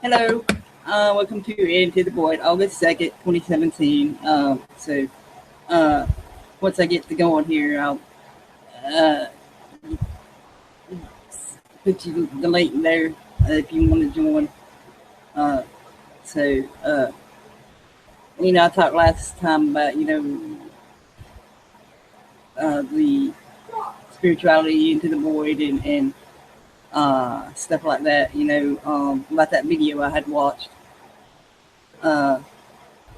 Hello, welcome to Into the Void, August 2nd, 2017. Uh, Once I get to going here, I'll uh, put you the link there if you want to join. Uh, so, uh, I talked last time about, the spirituality into the void and stuff like that, about that video I had watched uh,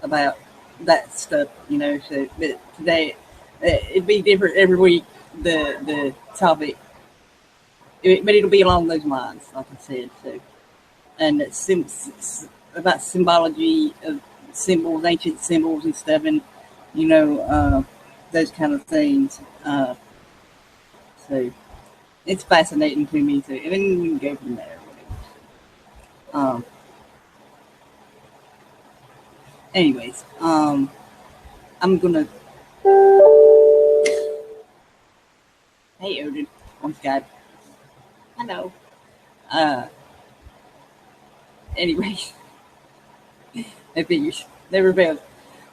about that stuff, So, but today it'd be different every week. The topic, but it'll be along those lines, like I said. So, and about symbology of symbols, ancient symbols and stuff, and you know those kind of things. So it's fascinating to me too, and then we can go from there. Um, Anyways, I'm gonna. Hey, Odin on Skype. Hello. Uh, anyways, I figures they were both.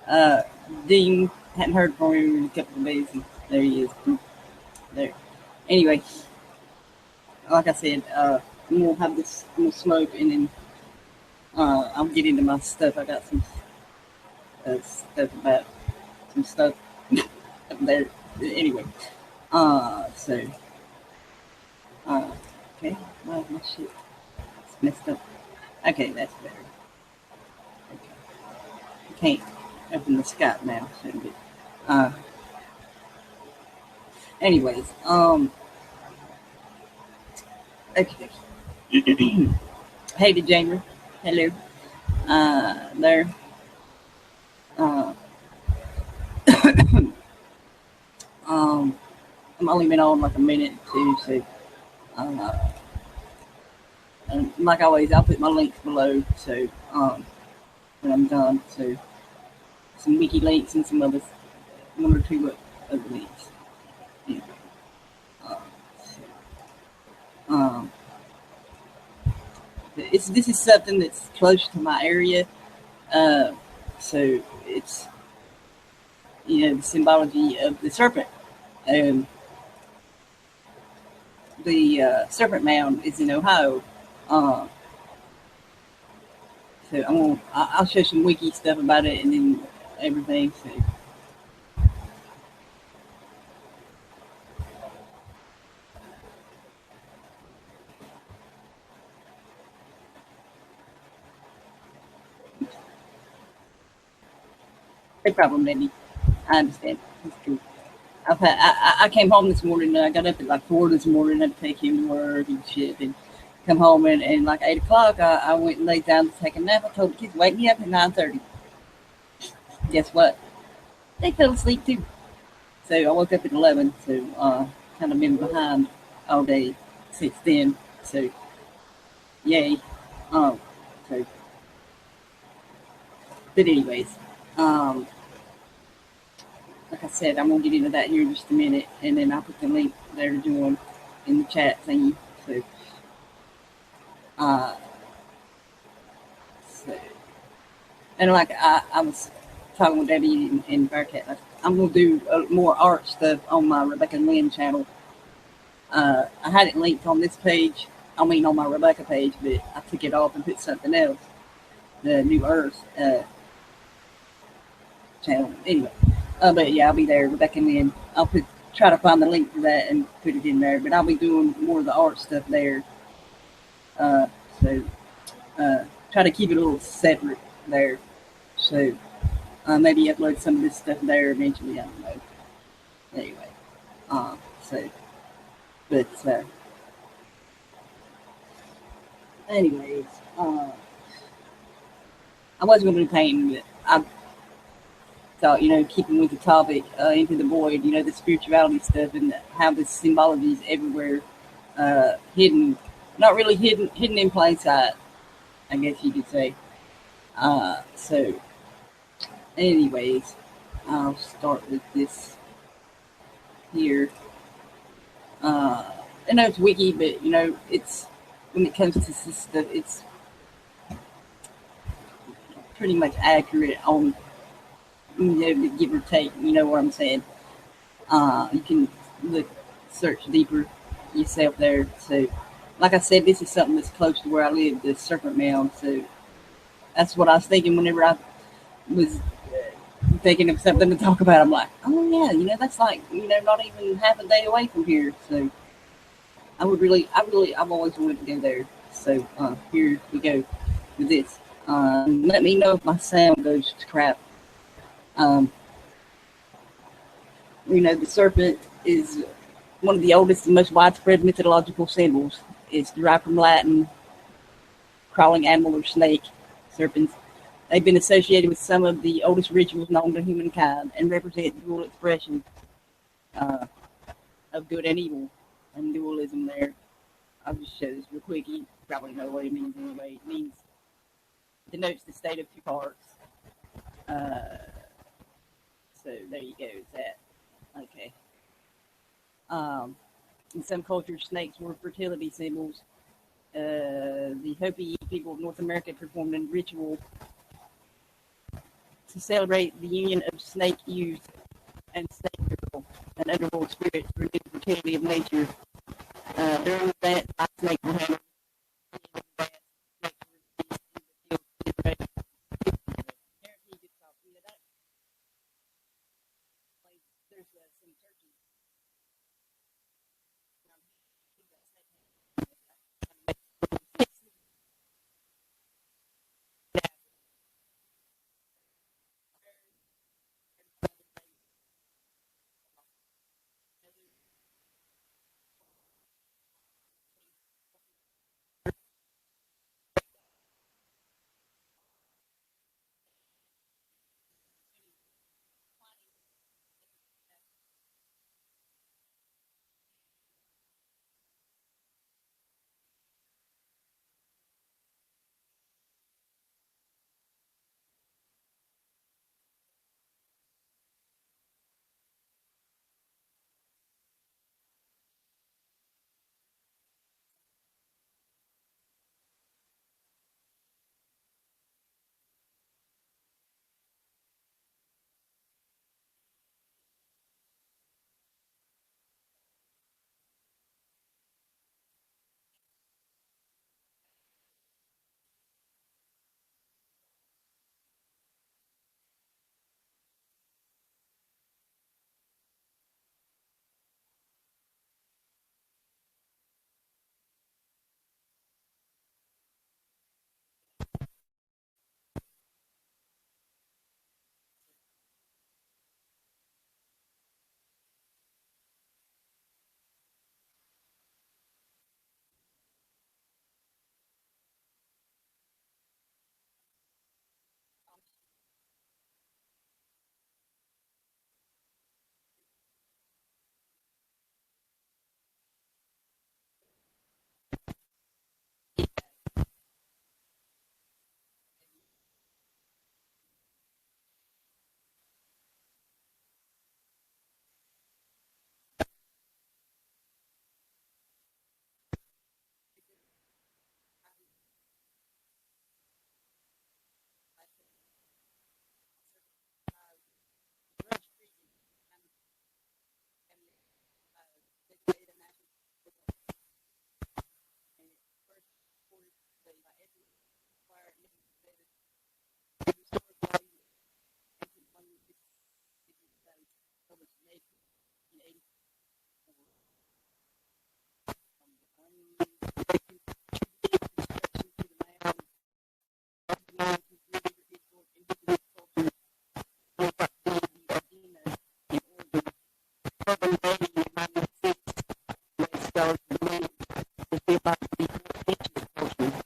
Uh, Dean hadn't heard from him in a couple of days, and there he is. There. Anyway, like I said, I'm gonna have this. I'm gonna smoke, and then I'll get into my stuff. I got some stuff about some stuff up there. Anyway, so uh, okay. Well, my shit. It's messed up. Okay, that's better. Okay. I can't open the Skype now, shouldn't it? Uh, Anyways, okay. Hey to Jamie. Hello. There. Uh, I'm only been on like a minute too, so uh, and like always, I'll put my links below. So when I'm done, so some wiki links and some other one or two other links. Anyway, uh, so, this is something that's close to my area. Uh, so it's the symbology of the serpent. Um, the Serpent Mound is in Ohio. Uh, so I'll show some wiki stuff about it and then everything. So no problem, Lenny. I understand. It's cool. I came home this morning and I got up at like 4 this morning. I had to take him to work and shit and come home and like 8 o'clock I went and laid down to take a nap. I told the kids wake me up at 9:30. Guess what? They fell asleep too. So I woke up at 11. So kind of been behind all day since then. So yay. Um, so but anyways, um, like I said, I'm gonna get into that here in just a minute, and then I'll put the link there to join in the chat thingy. So, uh, so and like I was talking with Debbie and Bearcat, I'm gonna do more art stuff on my Rebecca Lynn channel. I had it linked on this page. I mean, on my Rebecca page, but I took it off and put something else. The New Earth channel. Anyway, but yeah, I'll be there, Rebecca Lynn. I'll try to find the link to that and put it in there. But I'll be doing more of the art stuff there. Uh, so try to keep it a little separate there. So maybe upload some of this stuff there eventually. I don't know. Anyway, so but anyways, I was going to do painting, but I thought keeping with the topic into the void, the spirituality stuff and how the symbology is everywhere, hidden, not really hidden in plain sight, I guess you could say. So, anyways, I'll start with this here. I know it's wiki, but it's when it comes to this stuff, it's pretty much accurate on, give or take. You know what I'm saying? You can search deeper yourself there. So, like I said, this is something that's close to where I live, the Serpent Mound. So that's what I was thinking whenever I was thinking of something to talk about. I'm like, oh yeah, that's like, not even half a day away from here. So I've always wanted to go there. So here we go with this. Let me know if my sound goes to crap. The serpent is one of the oldest and most widespread mythological symbols. It's derived from Latin, crawling animal or snake, serpents. They've been associated with some of the oldest rituals known to humankind and represent dual expression of good and evil and dualism there. I'll just show this real quick. You probably know what it means anyway. It denotes the state of two parts. So there you go. It's that. Okay. In some cultures, snakes were fertility symbols. The Hopi people of North America performed a ritual to celebrate the union of snake youth and snake girl, an underworld spirit to renew the fertility of nature. During the event, snakes were handled.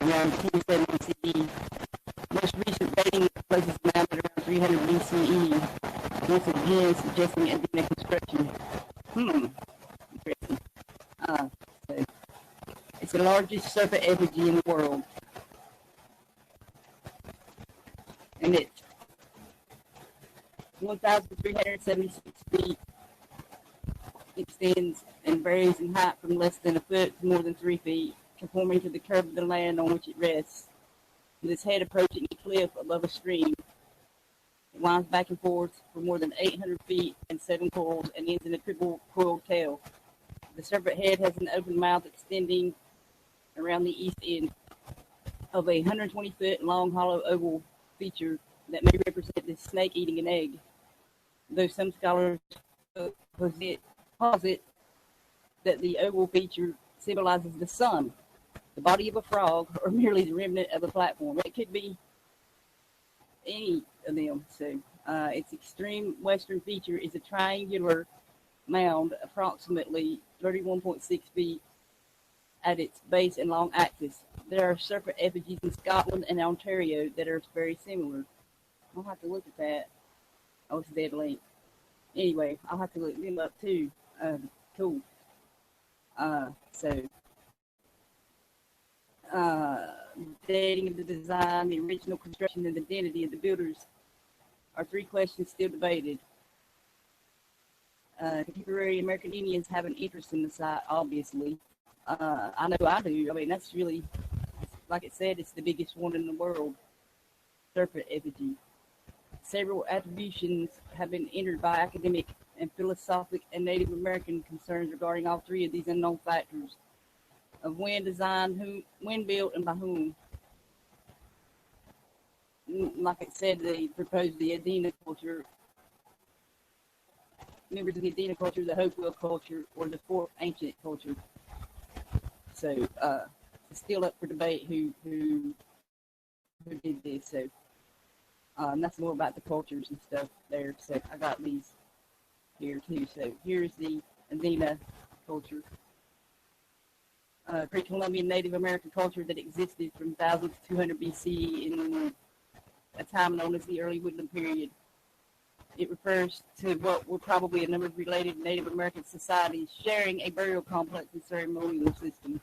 Around 1070 CE. Most recent dating places now at around 300 BCE, once again suggesting Indian construction. Interesting. So it's the largest serpent effigy in the world, and it's 1,376 feet, extends and varies in height from less than a foot to more than 3 feet, conforming to the curve of the land on which it rests. with its head approaching a cliff above a stream. It winds back and forth for more than 800 feet and 7 coils and ends in a triple coiled tail. The serpent head has an open mouth extending around the east end of a 120-foot long hollow oval feature that may represent the snake eating an egg, though some scholars posit that the oval feature symbolizes the sun, the body of a frog, or merely the remnant of a platform. It could be any of them. So its extreme western feature is a triangular mound approximately 31.6 feet at its base and long axis. There are serpent effigies in Scotland and Ontario that are very similar. I'll have to look at that. Oh, it's a dead link. Anyway, I'll have to look them up too. Cool. Dating of the design, the original construction, and the identity of the builders are 3 questions still debated. Contemporary American Indians have an interest in the site, obviously. I know I do. I mean, that's really, like it said, it's the biggest one in the world. Serpent effigy. Several attributions have been entered by academic and philosophic and Native American concerns regarding all 3 of these unknown factors of when designed, when built, and by whom. Like it said, they proposed the Adena culture, members of the Adena culture, the Hopewell culture, or the 4th ancient culture. So it's still up for debate who did this. So that's more about the cultures and stuff there. So I got these here too. So here's the Adena culture. Pre-Columbian Native American culture that existed from 1000 to 200 BC in a time known as the early woodland period. It refers to what were probably a number of related Native American societies sharing a burial complex and ceremonial system.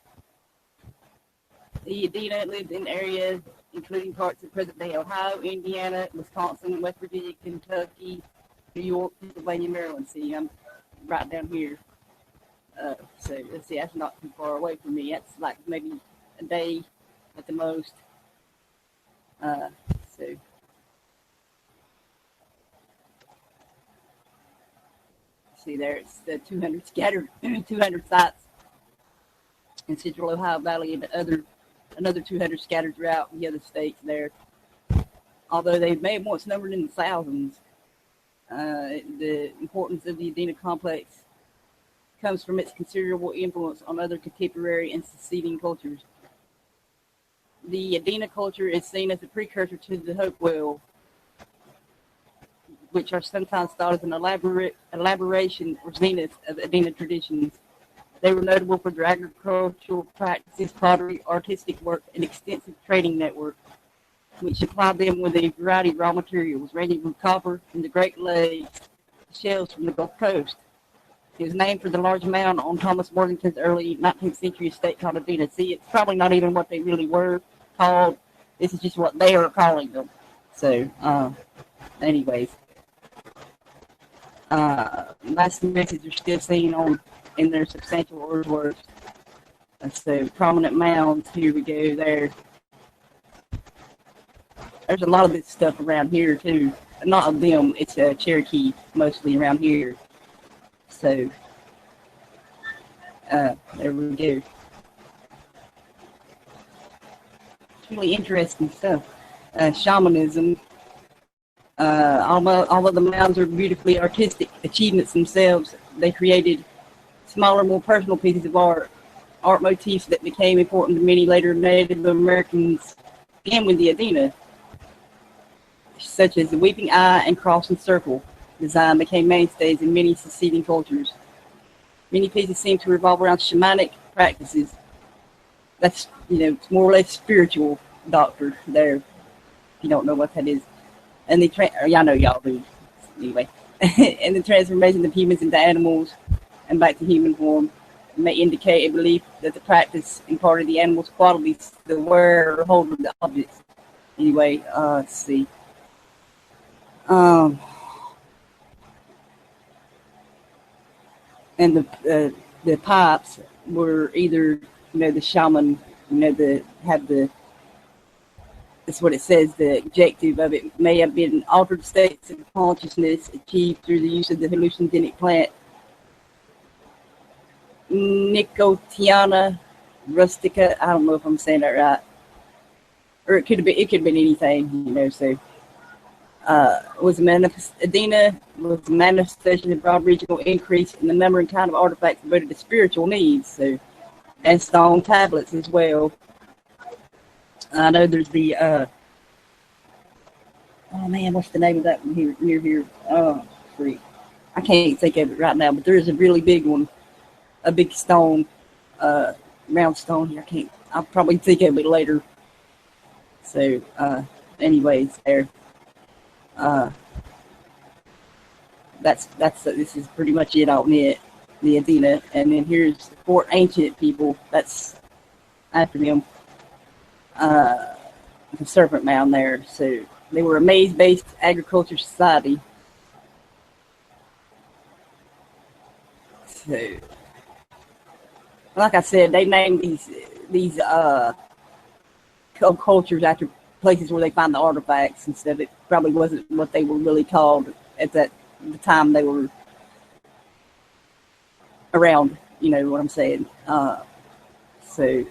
The Adena lived in areas including parts of present-day Ohio, Indiana, Wisconsin, West Virginia, Kentucky, New York, Pennsylvania, Maryland. See, I'm right down here. So let's see, that's not too far away from me. That's like maybe a day at the most. So see there, it's the 200 scattered, 200 sites in Central Ohio Valley, and another 200 scattered throughout the other states there. Although they may have once numbered in the thousands, the importance of the Adena complex comes from its considerable influence on other contemporary and succeeding cultures. The Adena culture is seen as a precursor to the Hopewell, which are sometimes thought as an elaboration or zenith of Adena traditions. They were notable for their agricultural practices, pottery, artistic work, and extensive trading network, which supplied them with a variety of raw materials, ranging from copper from the Great Lakes to shells from the Gulf Coast. It was named for the large mound on Thomas Morganton's early 19th century estate called Adena. See, it's probably not even what they really were called. This is just what they are calling them. So, anyways. Last messages are still seen in their substantial earthworks. So, prominent mounds. Here we go there. There's a lot of this stuff around here, too. Not of them. It's Cherokee, mostly around here. So, there we go. It's really interesting stuff. Shamanism. Although the mounds are beautifully artistic achievements themselves, they created smaller, more personal pieces of art motifs that became important to many later Native Americans and with the Adena, such as the Weeping Eye and Cross and Circle design became mainstays in many succeeding cultures. Many pieces seem to revolve around shamanic practices. That's, it's more or less spiritual doctor there, if you don't know what that is. And I know y'all do, anyway. And the transformation of humans into animals and back to human form may indicate a belief that the practice imparted the animal's qualities to the wearer or holder of the objects. Anyway, let's see. And the pipes were either, the shaman, had the That's what it says. The objective of it may have been altered states of consciousness achieved through the use of the hallucinogenic plant Nicotiana rustica. I don't know if I'm saying that right, or it could have been anything, So, was a Adena was a manifestation of broad regional increase in the number and kind of artifacts devoted to spiritual needs. So, and stone tablets as well. I know there's the oh man, what's the name of that one here near here? Oh, freak. I can't think of it right now, but there is a really big one, a big stone, round stone here. I'll probably think of it later. So, anyways, there. This is pretty much it on it, the Adena, and then here's the Fort Ancient people. That's after them. The Serpent Mound there. So they were a maize-based agriculture society. So, like I said, they named these cultures after places where they find the artifacts and stuff. It probably wasn't what they were really called at the time they were around. You know what I'm saying? So.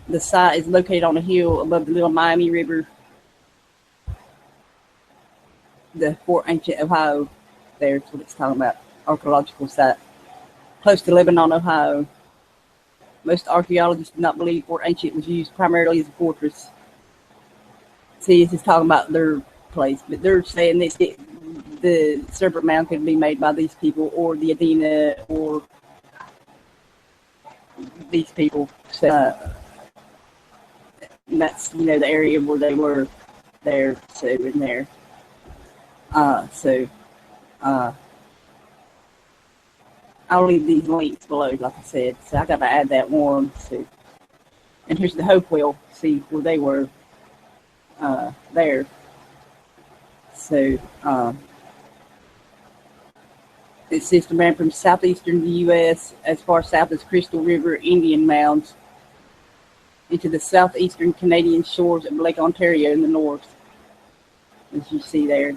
The site is located on a hill above the Little Miami River, the Fort Ancient Ohio. There's what it's talking about, archaeological site. Close to Lebanon, Ohio. Most archaeologists do not believe Fort Ancient was used primarily as a fortress. See, this is talking about their place, but they're saying the Serpent Mound could be made by these people, or the Adena, or these people. So, that's, the area where they were there, so in there. I'll leave these links below, like I said. So I got to add that one. So, and here's the Hopewell. See where they were there. So this system ran from southeastern the U.S. as far south as Crystal River Indian Mounds into the southeastern Canadian shores of Lake Ontario in the north, as you see there.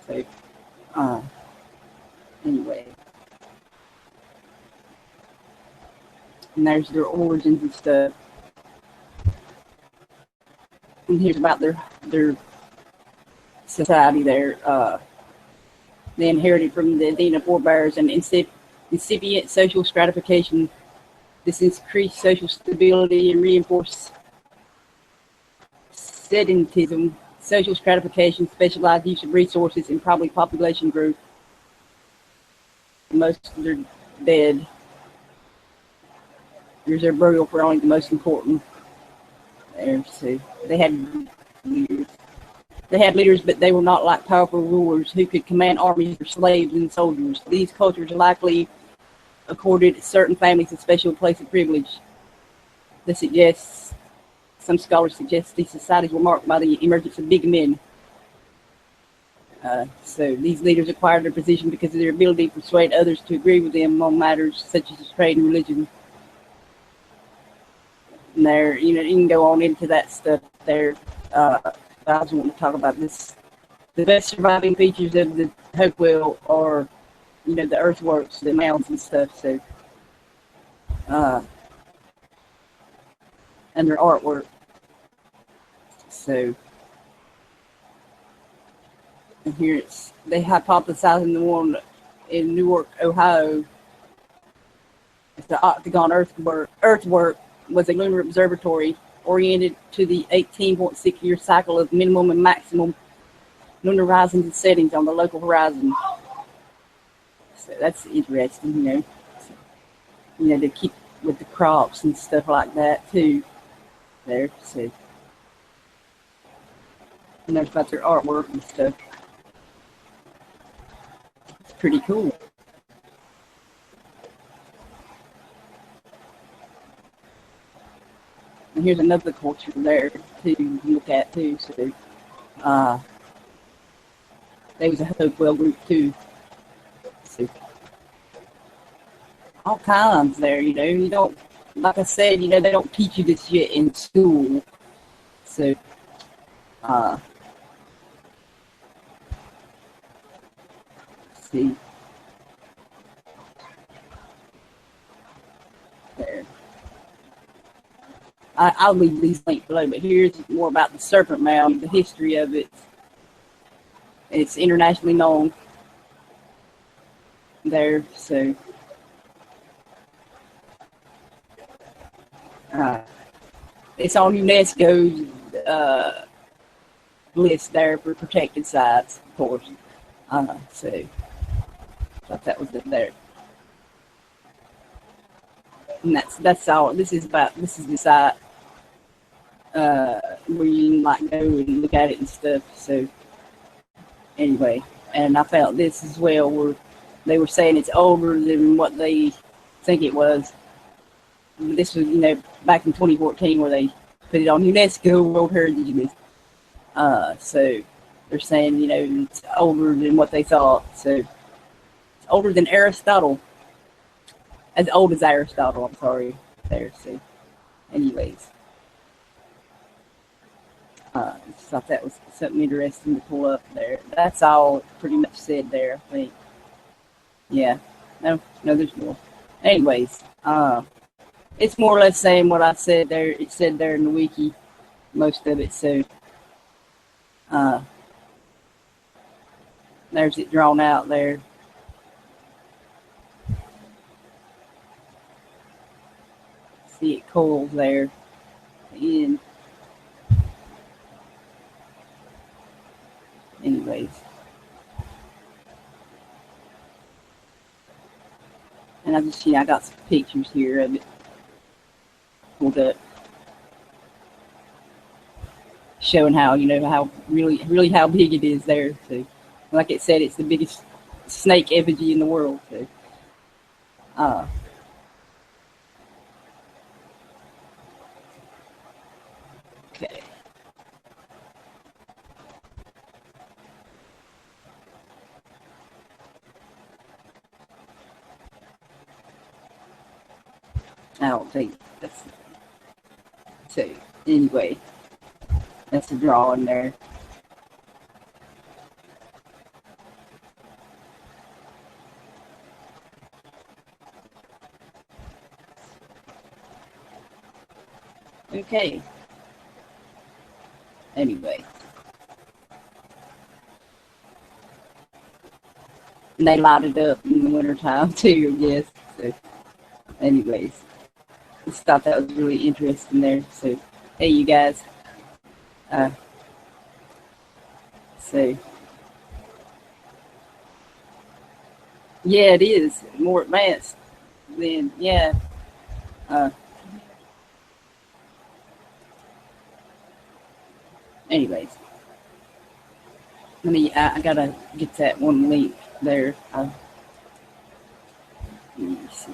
So, anyway. And there's their origins and stuff. And here's about their society there. They inherited from the Adena forebears an incipient social stratification. This increased social stability and reinforced sedentism, social stratification, specialized use of resources, and probably population growth. Most of them are dead. Here's their burial for only the most important. There, so they had leaders. They had leaders, but they were not like powerful rulers who could command armies or slaves and soldiers. These cultures likely accorded certain families a special place of privilege. Some scholars suggest these societies were marked by the emergence of big men. So these leaders acquired their position because of their ability to persuade others to agree with them on matters such as trade and religion. And there, you can go on into that stuff there. I was wanting to talk about this. The best surviving features of the Hopewell are, the earthworks, the mounds and stuff. So, and their artwork. So, and here they hypothesizing the one in Newark, Ohio. It's the octagon earthwork was a lunar observatory oriented to the 18.6-year cycle of minimum and maximum lunar risings and settings on the local horizon. So that's interesting, to keep with the crops and stuff like that too. There, so. And there's about their artwork and stuff. It's pretty cool. And here's another culture there to look at too. So, there was a Hopewell group too. So, all kinds there, you like I said, they don't teach you this shit in school. So, see there. I'll leave these links below, but here's more about the Serpent Mound, the history of it. It's internationally known there, so it's on UNESCO's list there for protected sites, of course. So thought that was it there. And that's all. This is the site where you can like go and look at it and stuff. So anyway, and I found this as well where they were saying it's older than what they think it was. This was back in 2014 where they put it on UNESCO World Heritage List. So they're saying it's older than what they thought. So it's older than Aristotle. As old as Aristotle, I'm sorry. There, so anyways. Just thought that was something interesting to pull up there. That's all pretty much said there, I think. Yeah. No, there's more. Anyways, it's more or less saying what I said there. It said there in the wiki, most of it. So, there's it drawn out there. See it coils there. And anyways. And I got some pictures here of it pulled up, showing how, how really how big it is there. So, like it said, it's the biggest snake effigy in the world. So, okay. I don't think that's so. Anyway, that's a drawing there. Okay. Anyway. And they light it up in the wintertime too, I guess. So, anyways. Just thought that was really interesting there. So, hey, you guys. So, yeah, it is more advanced than, yeah. Anyways, I gotta get that one link there. Let me see.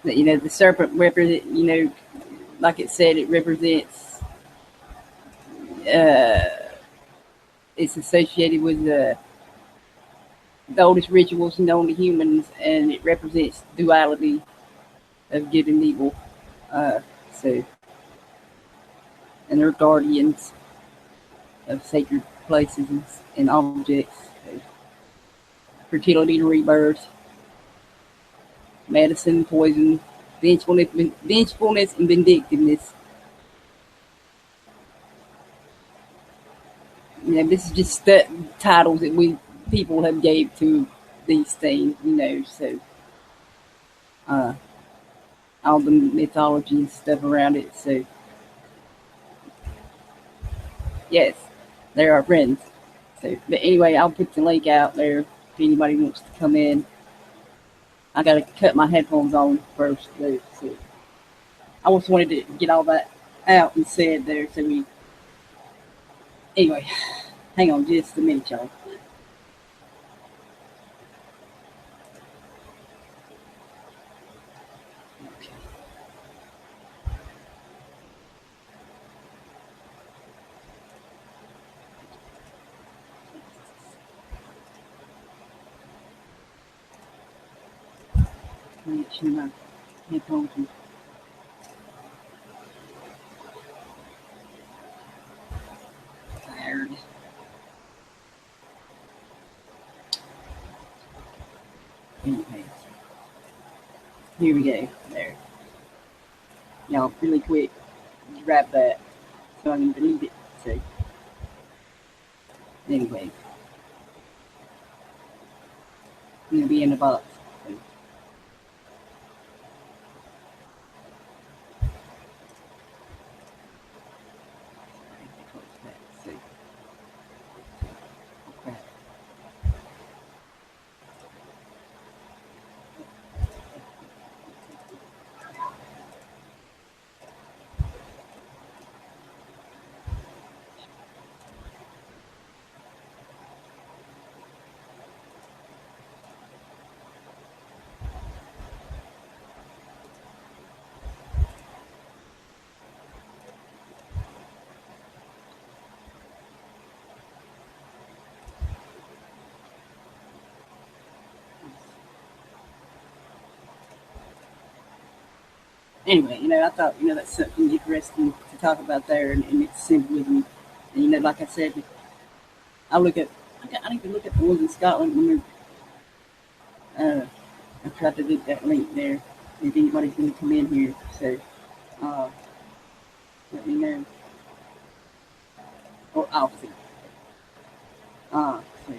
The serpent represent, like it said, it represents, it's associated with the oldest rituals known to humans, and it represents duality of good and evil. So, and they're guardians of sacred places and objects. So, fertility and rebirth, medicine, poison, vengefulness and vindictiveness. This is just the titles that we people have gave to these things, so all the mythology and stuff around it. So yes, they're our friends. So, but anyway, I'll put the link out there if anybody wants to come in. I gotta cut my headphones on first, though. So I just wanted to get all that out and said there. So anyway, hang on just a minute, y'all. itching my headphones. Tired. Anyway, here we go. There. Now, really quick, grab that so I can delete it. So, anyway, it'll be in the box. So. Anyway, I thought, that's something interesting to talk about there, and its symbolism. And, like I said, I need to look at the ones in Scotland when I tried to look that link there. If anybody's going to come in here, so let me know. Or I'll see. So.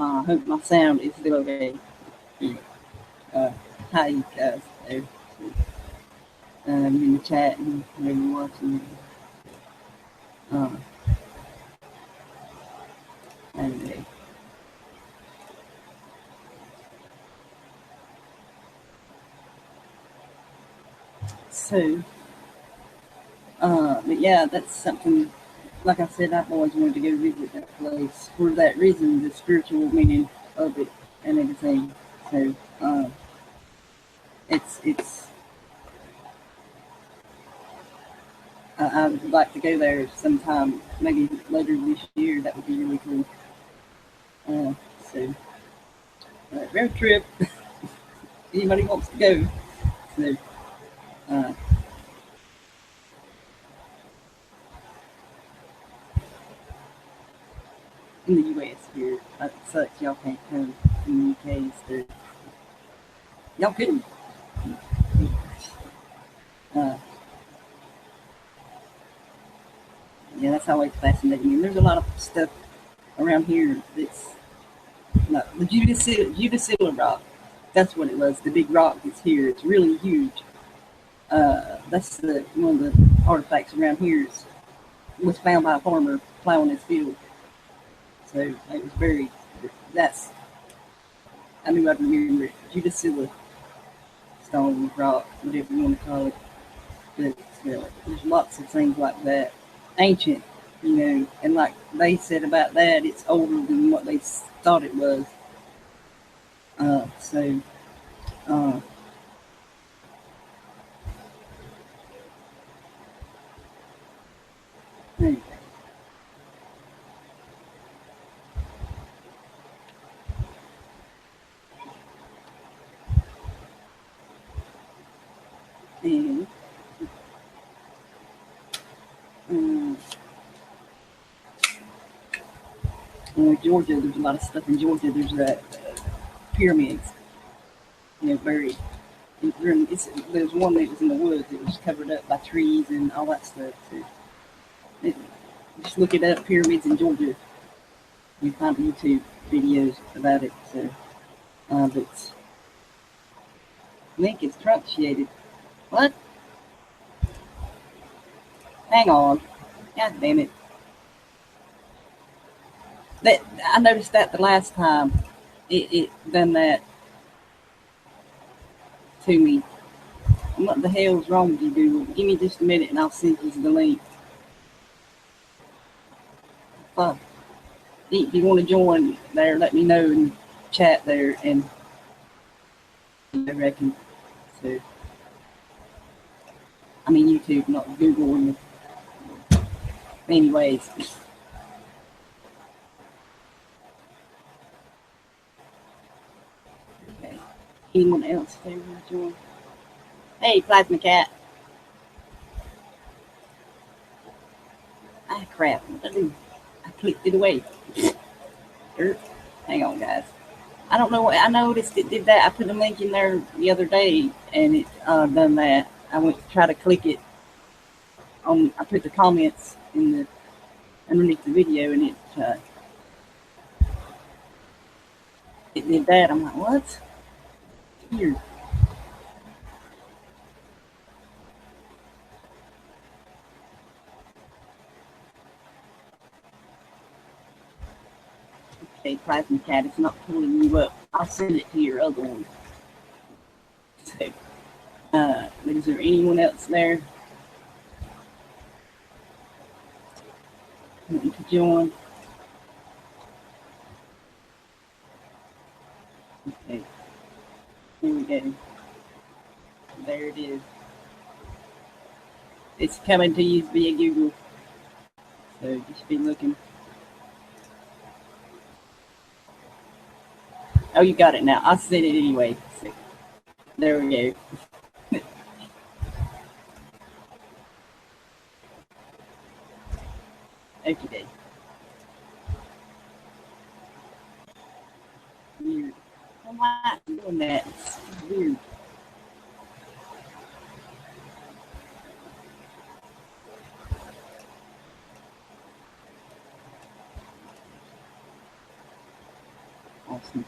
I hope my sound is still okay. Hi, you guys. There. In the chat and maybe watching. Anyway. So, but yeah, that's something. Like I said, I've always wanted to go visit that place for that reason, the spiritual meaning of it and everything. So, it's. I would like to go there sometime, maybe later this year. That would be really cool. So, road trip. Anybody wants to go? So, in the U.S. here, it sucks. Y'all can't come in the UK. So, y'all could. Yeah, that's always fascinating. And there's a lot of stuff around here that's like the Judicilla rock. That's what it was. The big rock that's here. It's really huge. That's one of the artifacts around here. Was found by a farmer plowing his field. So it was very. I knew I'd remember it. Judicilla stone, rock, whatever you want to call it. But there's lots of things like that. Ancient, and like they said about that, it's older than what they thought it was. So, anyway. And, Georgia, there's a lot of stuff in Georgia. There's pyramids, buried. There's one that was in the woods. It was covered up by trees and all that stuff. So just look it up, pyramids in Georgia. You find YouTube videos about it. So, but link is truncated. What? Hang on. God damn it. That I noticed that the last time it done that to me. What the hell's wrong with you, Google? Give me just a minute and I'll send you the link. Fuck. If you want to join there, let me know in chat there, and I reckon. So, I mean YouTube, not Google. And Anyways. Okay. Anyone else there want to join? Hey, Plasma Cat. Ah, crap. What did I do? I clicked it away. Hang on, guys. I don't know what I noticed. It did that. I put a link in there the other day, and it done that. I went to try to click it. I put the comments in the underneath the video, and it did that. I'm like, what? Weird. Okay, Plasma Cat, it's not pulling you up. I'll send it to your other one. So, but is there anyone else there wanting to join? Okay, here we go. There it is. It's coming to you via Google, so just be looking. Oh, you got it now. I'll send it anyway. So, there we go. Okay. Weird. Why am I doing that? It's weird. Awesome.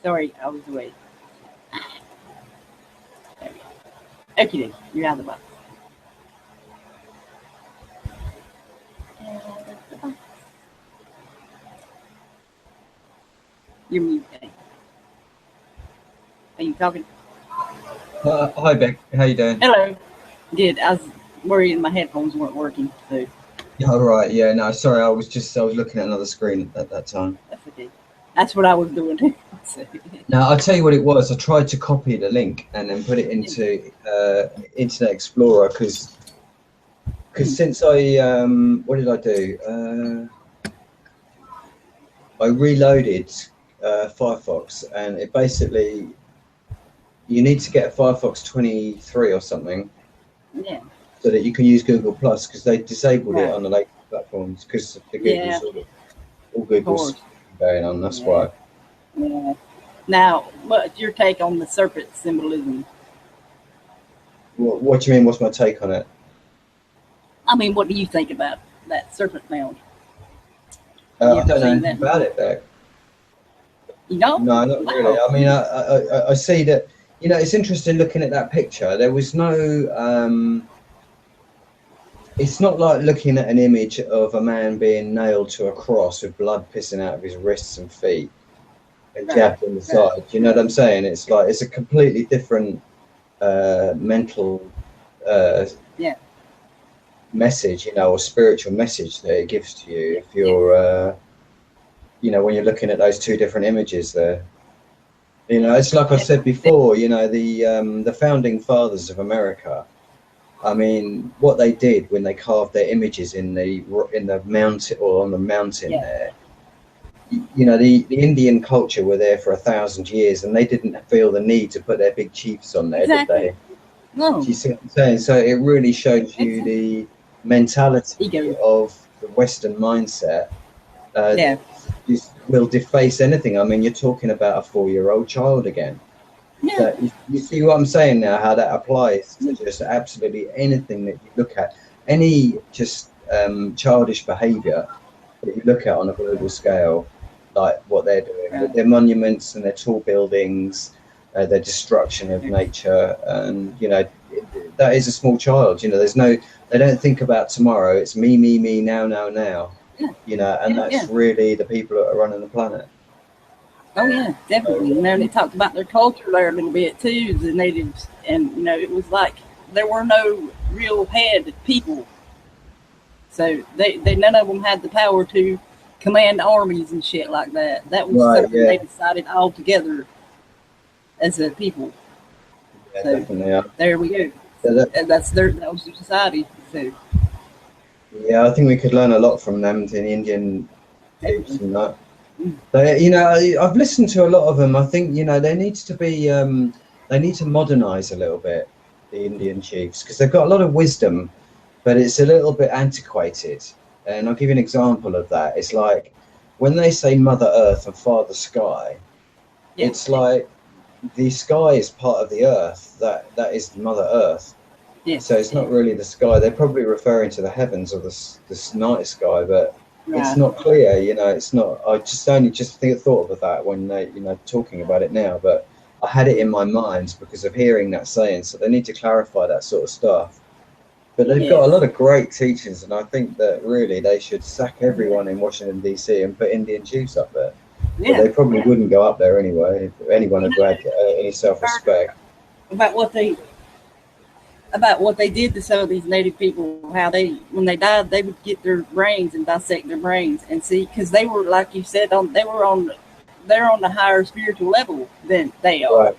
Sorry, I was away. There we go. Okay, you're out of the box. You're muted. Are you talking? Hi, Beck. How you doing? Hello. Good. I was worried my headphones weren't working. So. Yeah, all right. Yeah, no, sorry. I was looking at another screen at that time. That's okay. That's what I was doing too. So. Now, I'll tell you what it was. I tried to copy the link and then put it into Internet Explorer because since I what did I do? I reloaded Firefox, and it basically you need to get a Firefox 23 or something, yeah, so that you can use Google Plus, because they disabled it on the latest platforms because the Google's all Google's going on. That's why. Yeah. Now, what's your take on the serpent symbolism? What do you mean? What's my take on it? I mean, what do you think about that serpent mound? I don't know anything about it, Beck. You don't? No, not really. I mean, I see that, you know, it's interesting looking at that picture. There was no, it's not like looking at an image of a man being nailed to a cross with blood pissing out of his wrists and feet and jabbed in the side. You know what I'm saying? It's like, it's a completely different mental message, you know, or spiritual message that it gives to you if you're, you know, when you're looking at those two different images there. You know, it's like I said before, you know, the founding fathers of America, I mean, what they did when they carved their images in the mountain or on the mountain there, you know, the Indian culture were there for 1,000 years, and they didn't feel the need to put their big chiefs on there, did they? No. Do you see what I'm saying? So it really shows you the mentality of the Western mindset. Just will deface anything. I mean, you're talking about a 4-year-old child again. Yeah. So you see what I'm saying now, how that applies to just absolutely anything that you look at, any just childish behavior that you look at on a global scale, like what they're doing, their monuments and their tall buildings, their destruction of nature, and, you know, that is a small child. You know, they don't think about tomorrow. It's me, now. Yeah. You know, and that's really the people that are running the planet. Oh yeah, definitely. You know, they talked about their culture there a little bit too, the natives, and you know, it was like there were no real head people, so they none of them had the power to command armies and shit like that. That was something they decided all together as a people. Yeah, so definitely. Yeah. There we go. So that was their society. So yeah, I think we could learn a lot from them, the Indian troops and that. But, you know, I've listened to a lot of them. I think, you know, they need to modernize a little bit, the Indian chiefs, because they've got a lot of wisdom, but it's a little bit antiquated. And I'll give you an example of that. It's like when they say Mother Earth and Father Sky, it's like the sky is part of the earth. That is Mother Earth. So it's not really the sky. They're probably referring to the heavens or the night sky, but it's not clear, you know. It's not. I only thought of that when they, you know, talking about it now. But I had it in my mind because of hearing that saying. So they need to clarify that sort of stuff. But they've got a lot of great teachers, and I think that really they should sack everyone in Washington DC and put Indian chiefs up there. But they probably wouldn't go up there anyway if anyone had had any self-respect. About what they did to some of these native people, how when they died, they would get their brains and dissect their brains and see, because they were, like you said, they're on the higher spiritual level than they are.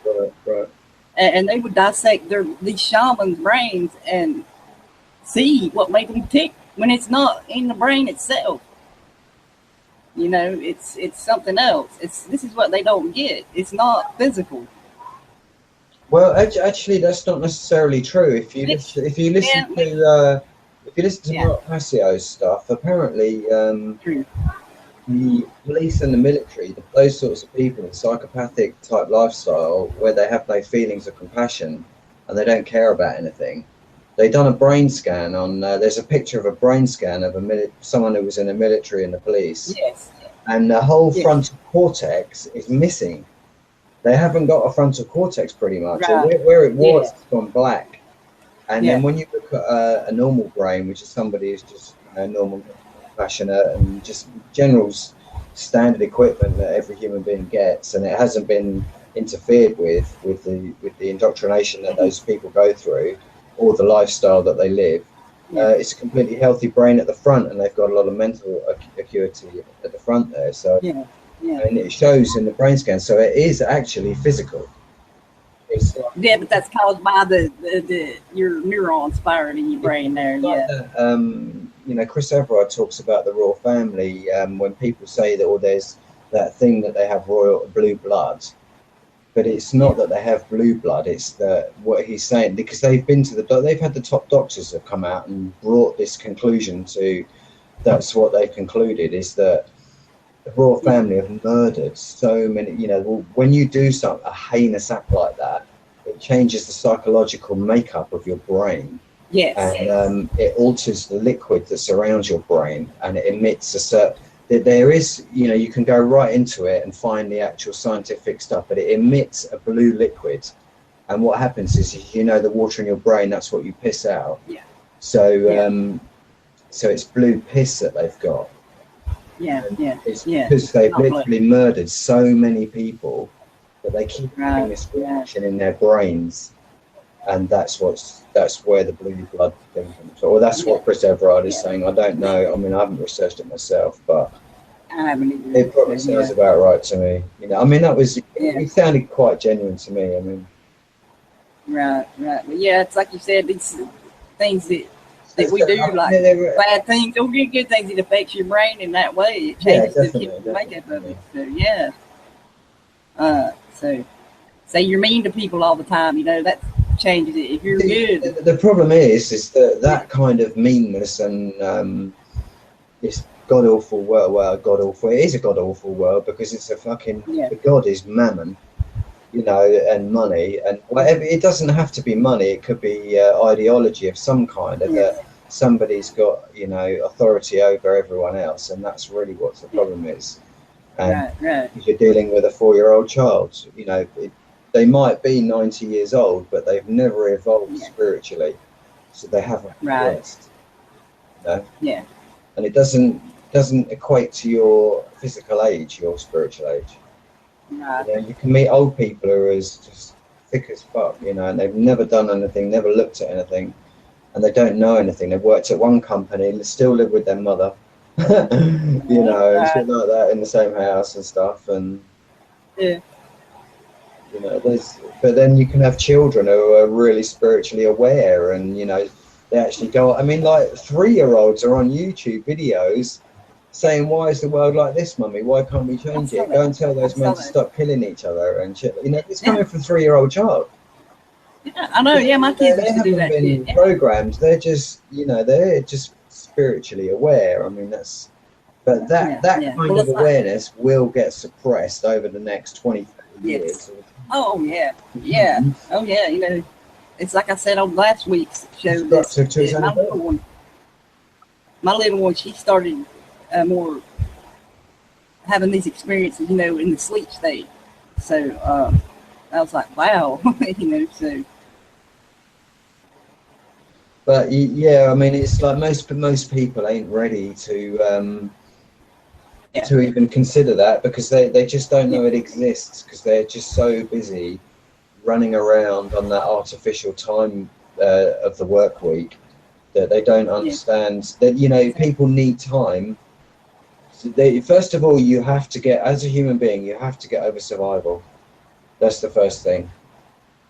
Right. And they would dissect these shamans' brains and see what made them tick when it's not in the brain itself. You know, it's something else. This is what they don't get. It's not physical. Well, actually, that's not necessarily true. If you listen to Mark Passio's stuff, apparently the police and the military, those sorts of people, the psychopathic type lifestyle, where they have no feelings of compassion and they don't care about anything. They done a brain scan on. There's a picture of a brain scan of someone who was in the military and the police. Yes. And the whole frontal cortex is missing. They haven't got a frontal cortex pretty much. Right. Where it was, it's gone black. And then when you look at a normal brain, which is somebody who's just normal, passionate, and just general standard equipment that every human being gets, and it hasn't been interfered with the indoctrination that those people go through, or the lifestyle that they live. It's a completely healthy brain at the front, and they've got a lot of mental acuity at the front there. So. And it shows in the brain scan, so it is actually physical. But that's caused by your neurons firing in your brain there. You know, Chris Everard talks about the royal family when people say that, there's that thing that they have royal blue blood, but it's not that they have blue blood. It's what he's saying, because they've had the top doctors have come out and brought this conclusion to. That's what they've concluded, is that the royal family have murdered so many. You know, when you do a heinous act like that, it changes the psychological makeup of your brain. And it alters the liquid that surrounds your brain, and it emits a certain. There is, you know, you can go right into it and find the actual scientific stuff, but it emits a blue liquid, and what happens is, you know, the water in your brain, that's what you piss out. So it's blue piss that they've got. It's because they've literally murdered so many people that they keep having this reaction in their brains, and that's where the blue blood thing comes from. Or that's what Chris Everard is saying. I don't know. I mean, I haven't researched it myself, but it probably sounds about right to me. You know, I mean, it sounded quite genuine to me. I mean, right. But it's like you said, these things that we do, like bad things, don't get good things. It affects your brain in that way. It changes the makeup of it. So say you're mean to people all the time, you know, that changes it. If you're good, the problem is that kind of meanness and this god awful world. Well, god awful. It is a god awful world because it's a fucking. The god is mammon. You know, and money, and whatever. It doesn't have to be money. It could be ideology of some kind, of that somebody's got, you know, authority over everyone else, and that's really what the problem is. And if you're dealing with a 4-year-old child, you know, they might be 90 years old, but they've never evolved spiritually, so they haven't progressed. You know? Yeah. And it doesn't equate to your physical age, your spiritual age. Right. You know, you can meet old people who are just thick as fuck, you know, and they've never done anything, never looked at anything, and they don't know anything. They've worked at one company, they still live with their mother, you know, and shit like that, in the same house and stuff. And yeah, you know, but then you can have children who are really spiritually aware, and you know, they actually go. I mean, like 3-year-olds are on YouTube videos saying, "Why is the world like this, mummy? Why can't we change it? Go and tell those men to stop killing each other and shit." You know, it's coming from a 3-year-old child. Yeah, I know. Yeah, my kids used to do that. They haven't been programmed. They're just, you know, they're just spiritually aware. I mean, that's, but that kind of awareness will get suppressed over the next 20 years. Oh yeah, yeah. Oh yeah. You know, it's like I said on last week's show. That my little one, she started more having these experiences, you know, in the sleep state. So I was like, wow, you know. So. But yeah, I mean, it's like most people ain't ready to even consider that, because they just don't know it exists, because they're just so busy running around on that artificial time of the work week that they don't understand that, you know, people need time. So first of all, you have to get, as a human being, you have to get over survival. That's the first thing.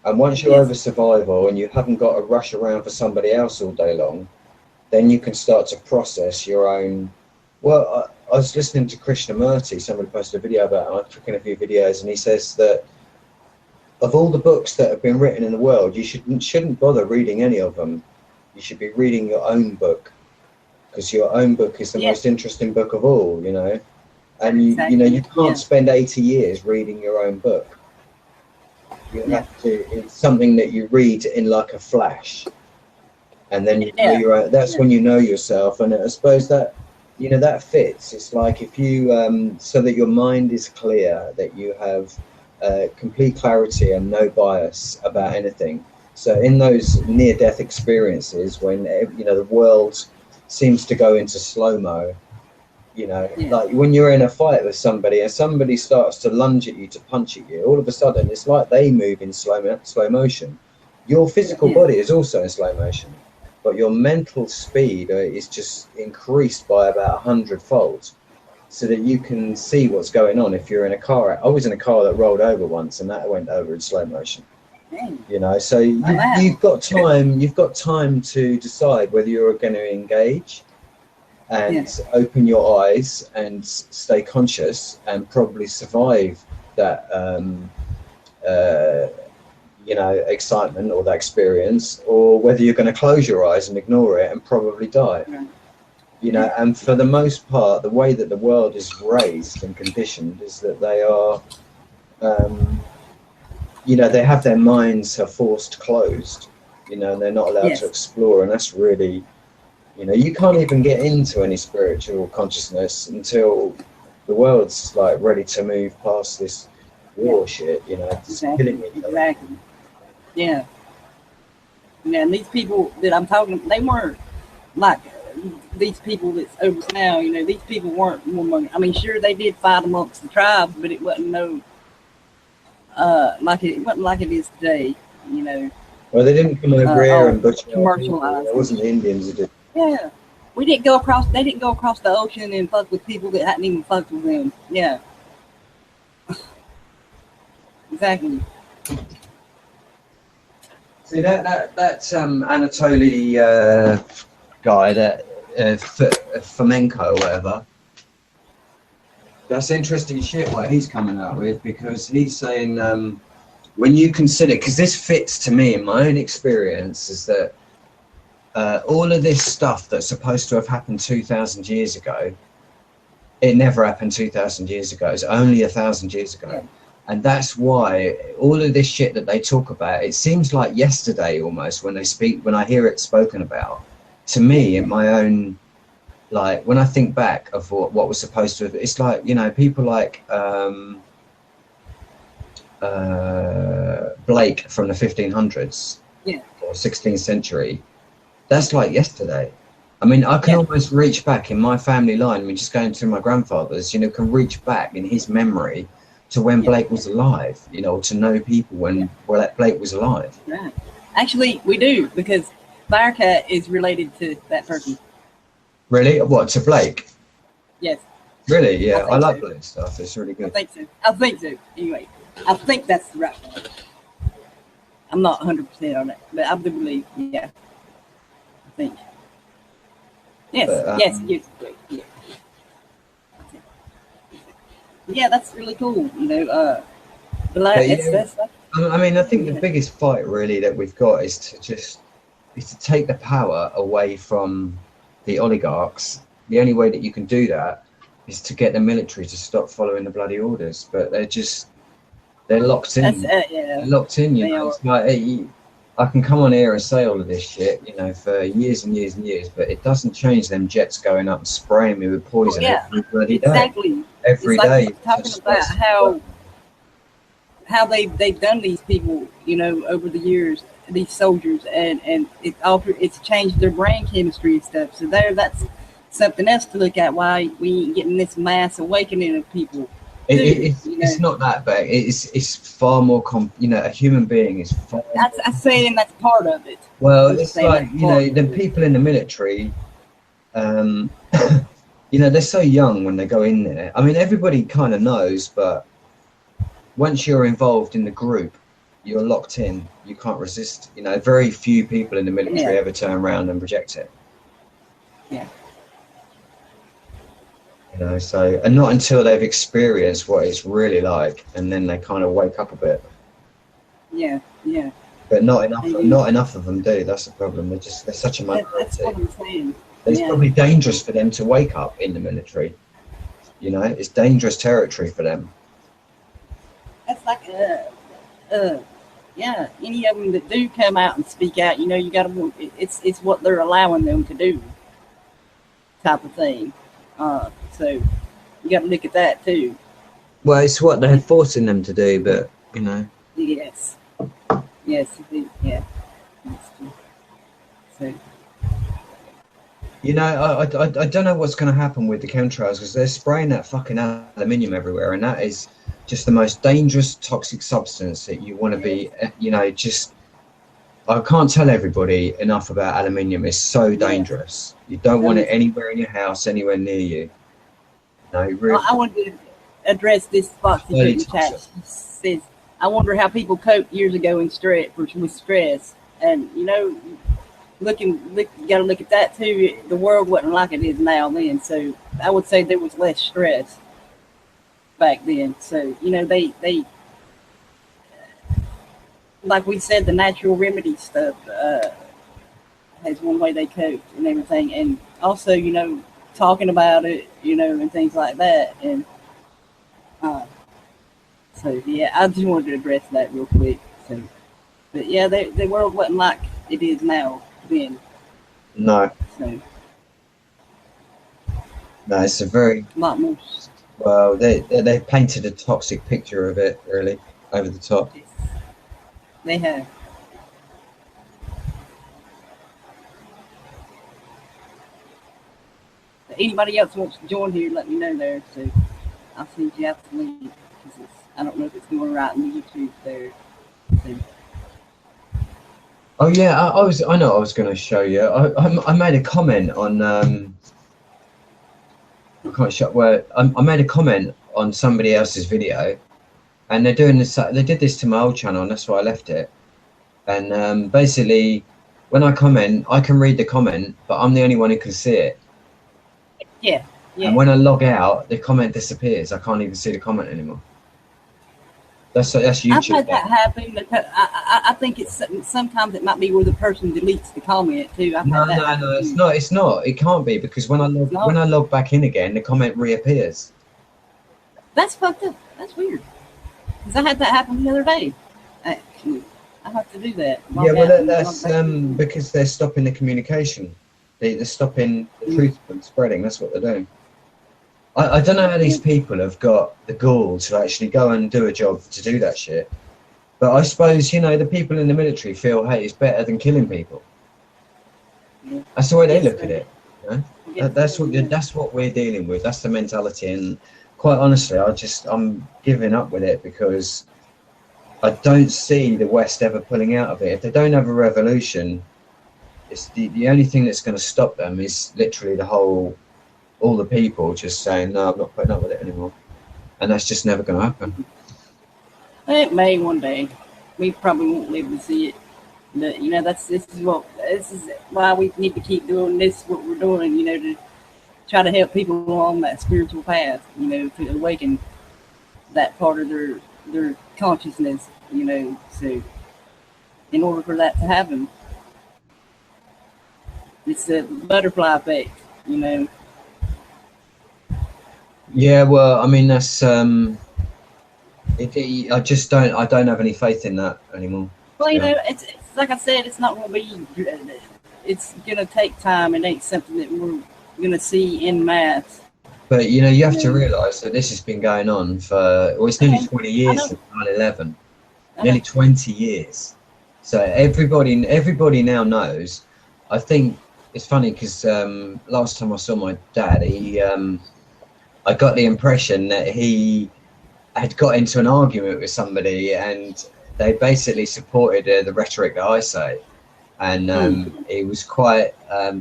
And once you're over survival and you haven't got to rush around for somebody else all day long, then you can start to process your own. Well, I was listening to Krishnamurti, somebody posted a video about it, I was clicking a few videos, and he says that of all the books that have been written in the world, you shouldn't bother reading any of them. You should be reading your own book, because your own book is the most interesting book of all, you know. And you know, you can't spend 80 years reading your own book. You have to, it's something that you read in like a flash, and then you know your own, that's when you know yourself. And I suppose that, you know, that fits. It's like if you so that your mind is clear, that you have complete clarity and no bias about anything. So in those near-death experiences, when, you know, the world seems to go into slow-mo, you know, like when you're in a fight with somebody and somebody starts to lunge at you, to punch at you, all of a sudden it's like they move in slow motion. Your physical body is also in slow motion, but your mental speed is just increased by about 100-fold, so that you can see what's going on. If you're in a car, I was in a car that rolled over once, and that went over in slow motion. You know, so you've got time to decide whether you're going to engage and open your eyes and stay conscious and probably survive that you know, excitement or that experience, or whether you're going to close your eyes and ignore it and probably die. You know, and for the most part, the way that the world is raised and conditioned is that they are you know, they have their minds are forced closed, you know, and they're not allowed to explore. And that's really, you know, you can't even get into any spiritual consciousness until the world's like ready to move past this war shit, you know, killing each other. Exactly. Yeah. Yeah, and these people that I'm talking, they weren't like these people that's over now, you know, these people weren't more, I mean, sure, they did fight amongst the tribes, but it wasn't no, it wasn't like it is today, you know. Well, they didn't come over here and butcher commercialized. It wasn't the Indians who did. Yeah. They didn't go across the ocean and fuck with people that hadn't even fucked with them. Yeah. Exactly. See that Anatoly guy, that Fomenko or whatever. That's interesting shit what he's coming out with, because he's saying when you consider, because this fits to me in my own experience, is that all of this stuff that's supposed to have happened 2,000 years ago, it never happened 2,000 years ago. It's only 1,000 years ago. Yeah. And that's why all of this shit that they talk about, it seems like yesterday almost when I hear it spoken about. To me, in my own, like, when I think back of what was supposed to have, it's like, you know, people like Blake from the 1500s or 16th century, that's like yesterday. I mean, I can almost reach back in my family line. I mean, just going through my grandfather's, you know, can reach back in his memory to when Blake was alive, you know, to know people when Blake was alive. Right. Actually, we do, because Firecat is related to that person. Really? What, to Blake? Yes. Really? Yeah, I like so. Blake stuff. It's really good. I think so. Anyway, I think that's the right one. I'm not 100% on it, but I do believe, I think. Yes, yes, great. Yeah. Yeah, that's really cool. You know, I mean, I think the biggest fight really that we've got is to take the power away from the oligarchs. The only way that you can do that is to get the military to stop following the bloody orders. But they're locked in. They're locked in. You know, it's like, I can come on here and say all of this shit, you know, for years and years and years, but it doesn't change them jets going up and spraying me with poison every bloody day. Exactly. Every day. Talking about how they've done these people, you know, over the years, these soldiers, and it's changed their brain chemistry and stuff. So that's something else to look at. Why we ain't getting this mass awakening of people. It's not that bad. It's far more you know, a human being is far. I'm saying that's part of it. Well, it's like, you know, the people in the military, you know, they're so young when they go in there. I mean, everybody kind of knows, but once you're involved in the group, you're locked in. You can't resist. You know, very few people in the military ever turn around and reject it. Yeah. You know, so, and not until they've experienced what it's really like, and then they kind of wake up a bit. Yeah, yeah. But not enough of them do. That's the problem. They're such a minority. That's what I'm saying. It's probably dangerous for them to wake up in the military. You know, it's dangerous territory for them. That's like, any of them that do come out and speak out, you know, you got to, it's what they're allowing them to do, type of thing. So you got to look at that too. Well, it's what they're forcing them to do, but you know. Yes. Yeah. So. You know, I don't know what's going to happen with the chemtrails, because they're spraying that fucking aluminium everywhere, and that is just the most dangerous toxic substance that you want to be. You know, just I can't tell everybody enough about aluminium. It's so dangerous. You don't want it anywhere in your house, anywhere near you. No, really. I wanted to address this Foxy in the chat. She says, I wonder how people coped years ago with stress. And, you know, you got to look at that too. The world wasn't like it is now then. So I would say there was less stress back then. So, you know, they like we said, the natural remedy stuff has one way they cope and everything. And also, you know, talking about it, you know, and things like that. And so, yeah, I just wanted to address that real quick. So, but yeah, the world wasn't like it is now then. No. So, no, it's a very lot more. Well, they painted a toxic picture of it, really, over the top. They have. If anybody else wants to join here, let me know there. So I'll send you out the link, because I don't know if it's going right on YouTube there. So. Oh yeah, I know I was going to show you. I made a comment on I made a comment on somebody else's video, and they're doing this. They did this to my old channel, and that's why I left it. And basically, when I comment, I can read the comment, but I'm the only one who can see it. Yeah. And when I log out, the comment disappears. I can't even see the comment anymore. That's YouTube. I've had that happen. Because I think it's sometimes it might be where the person deletes the comment too. No, it's not. It's not. It can't be, because when I log back in again, the comment reappears. That's fucked up. That's weird. Because I had that happen the other day. Actually, I have to do that. Yeah, well, that's because they're stopping the communication. They're stopping the truth from spreading. That's what they're doing. I don't know how these people have got the gall to actually go and do a job to do that shit. But I suppose, you know, the people in the military feel, hey, it's better than killing people. That's the way they look at it. You know? That's what we're dealing with. That's the mentality. And quite honestly, I'm giving up with it because I don't see the West ever pulling out of it. If they don't have a revolution, it's the only thing that's going to stop them is literally all the people just saying, no, I'm not putting up with it anymore. And that's just never going to happen. It may one day. We probably won't live to see it. But, you know, this is why we need to keep doing this, what we're doing, you know, to try to help people along that spiritual path, you know, to awaken that part of their consciousness, you know. So in order for that to happen, it's a butterfly effect, you know. Yeah, well, I mean, that's I don't have any faith in that anymore. Well, you know, it's like I said, it's not going to be. It's going to take time. It ain't something that we're going to see in mass. But you know, you have to realise that this has been going on for it's nearly 20 years since 9/11. Nearly 20 years. So everybody now knows. I think it's funny because last time I saw my dad, I got the impression that he had got into an argument with somebody and they basically supported the rhetoric that I say. And he was quite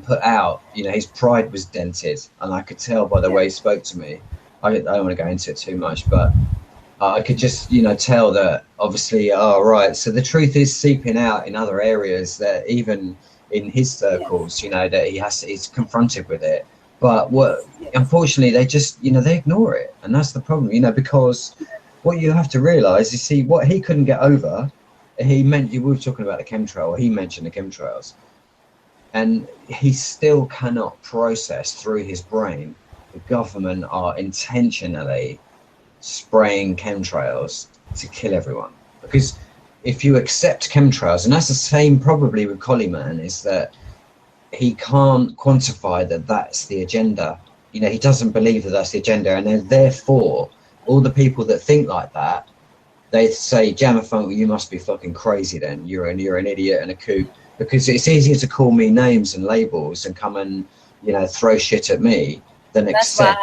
put out. You know, his pride was dented. And I could tell by the way he spoke to me. I don't want to go into it too much, but I could just, you know, tell that obviously, right. So the truth is seeping out in other areas that even in his circles, you know, that he's confronted with it. But unfortunately, they just, you know, they ignore it. And that's the problem, you know, because what you have to realise is, see, what he couldn't get over, we were talking about the chemtrail, he mentioned the chemtrails. And he still cannot process through his brain the government are intentionally spraying chemtrails to kill everyone. Because if you accept chemtrails, and that's the same probably with Collie-Man, is that he can't quantify that that's the agenda. You know, he doesn't believe that that's the agenda, and then therefore all the people that think like that, they say, Jamafunk, you must be fucking crazy then. You're an idiot and a kook. Because it's easier to call me names and labels and come and, you know, throw shit at me than accept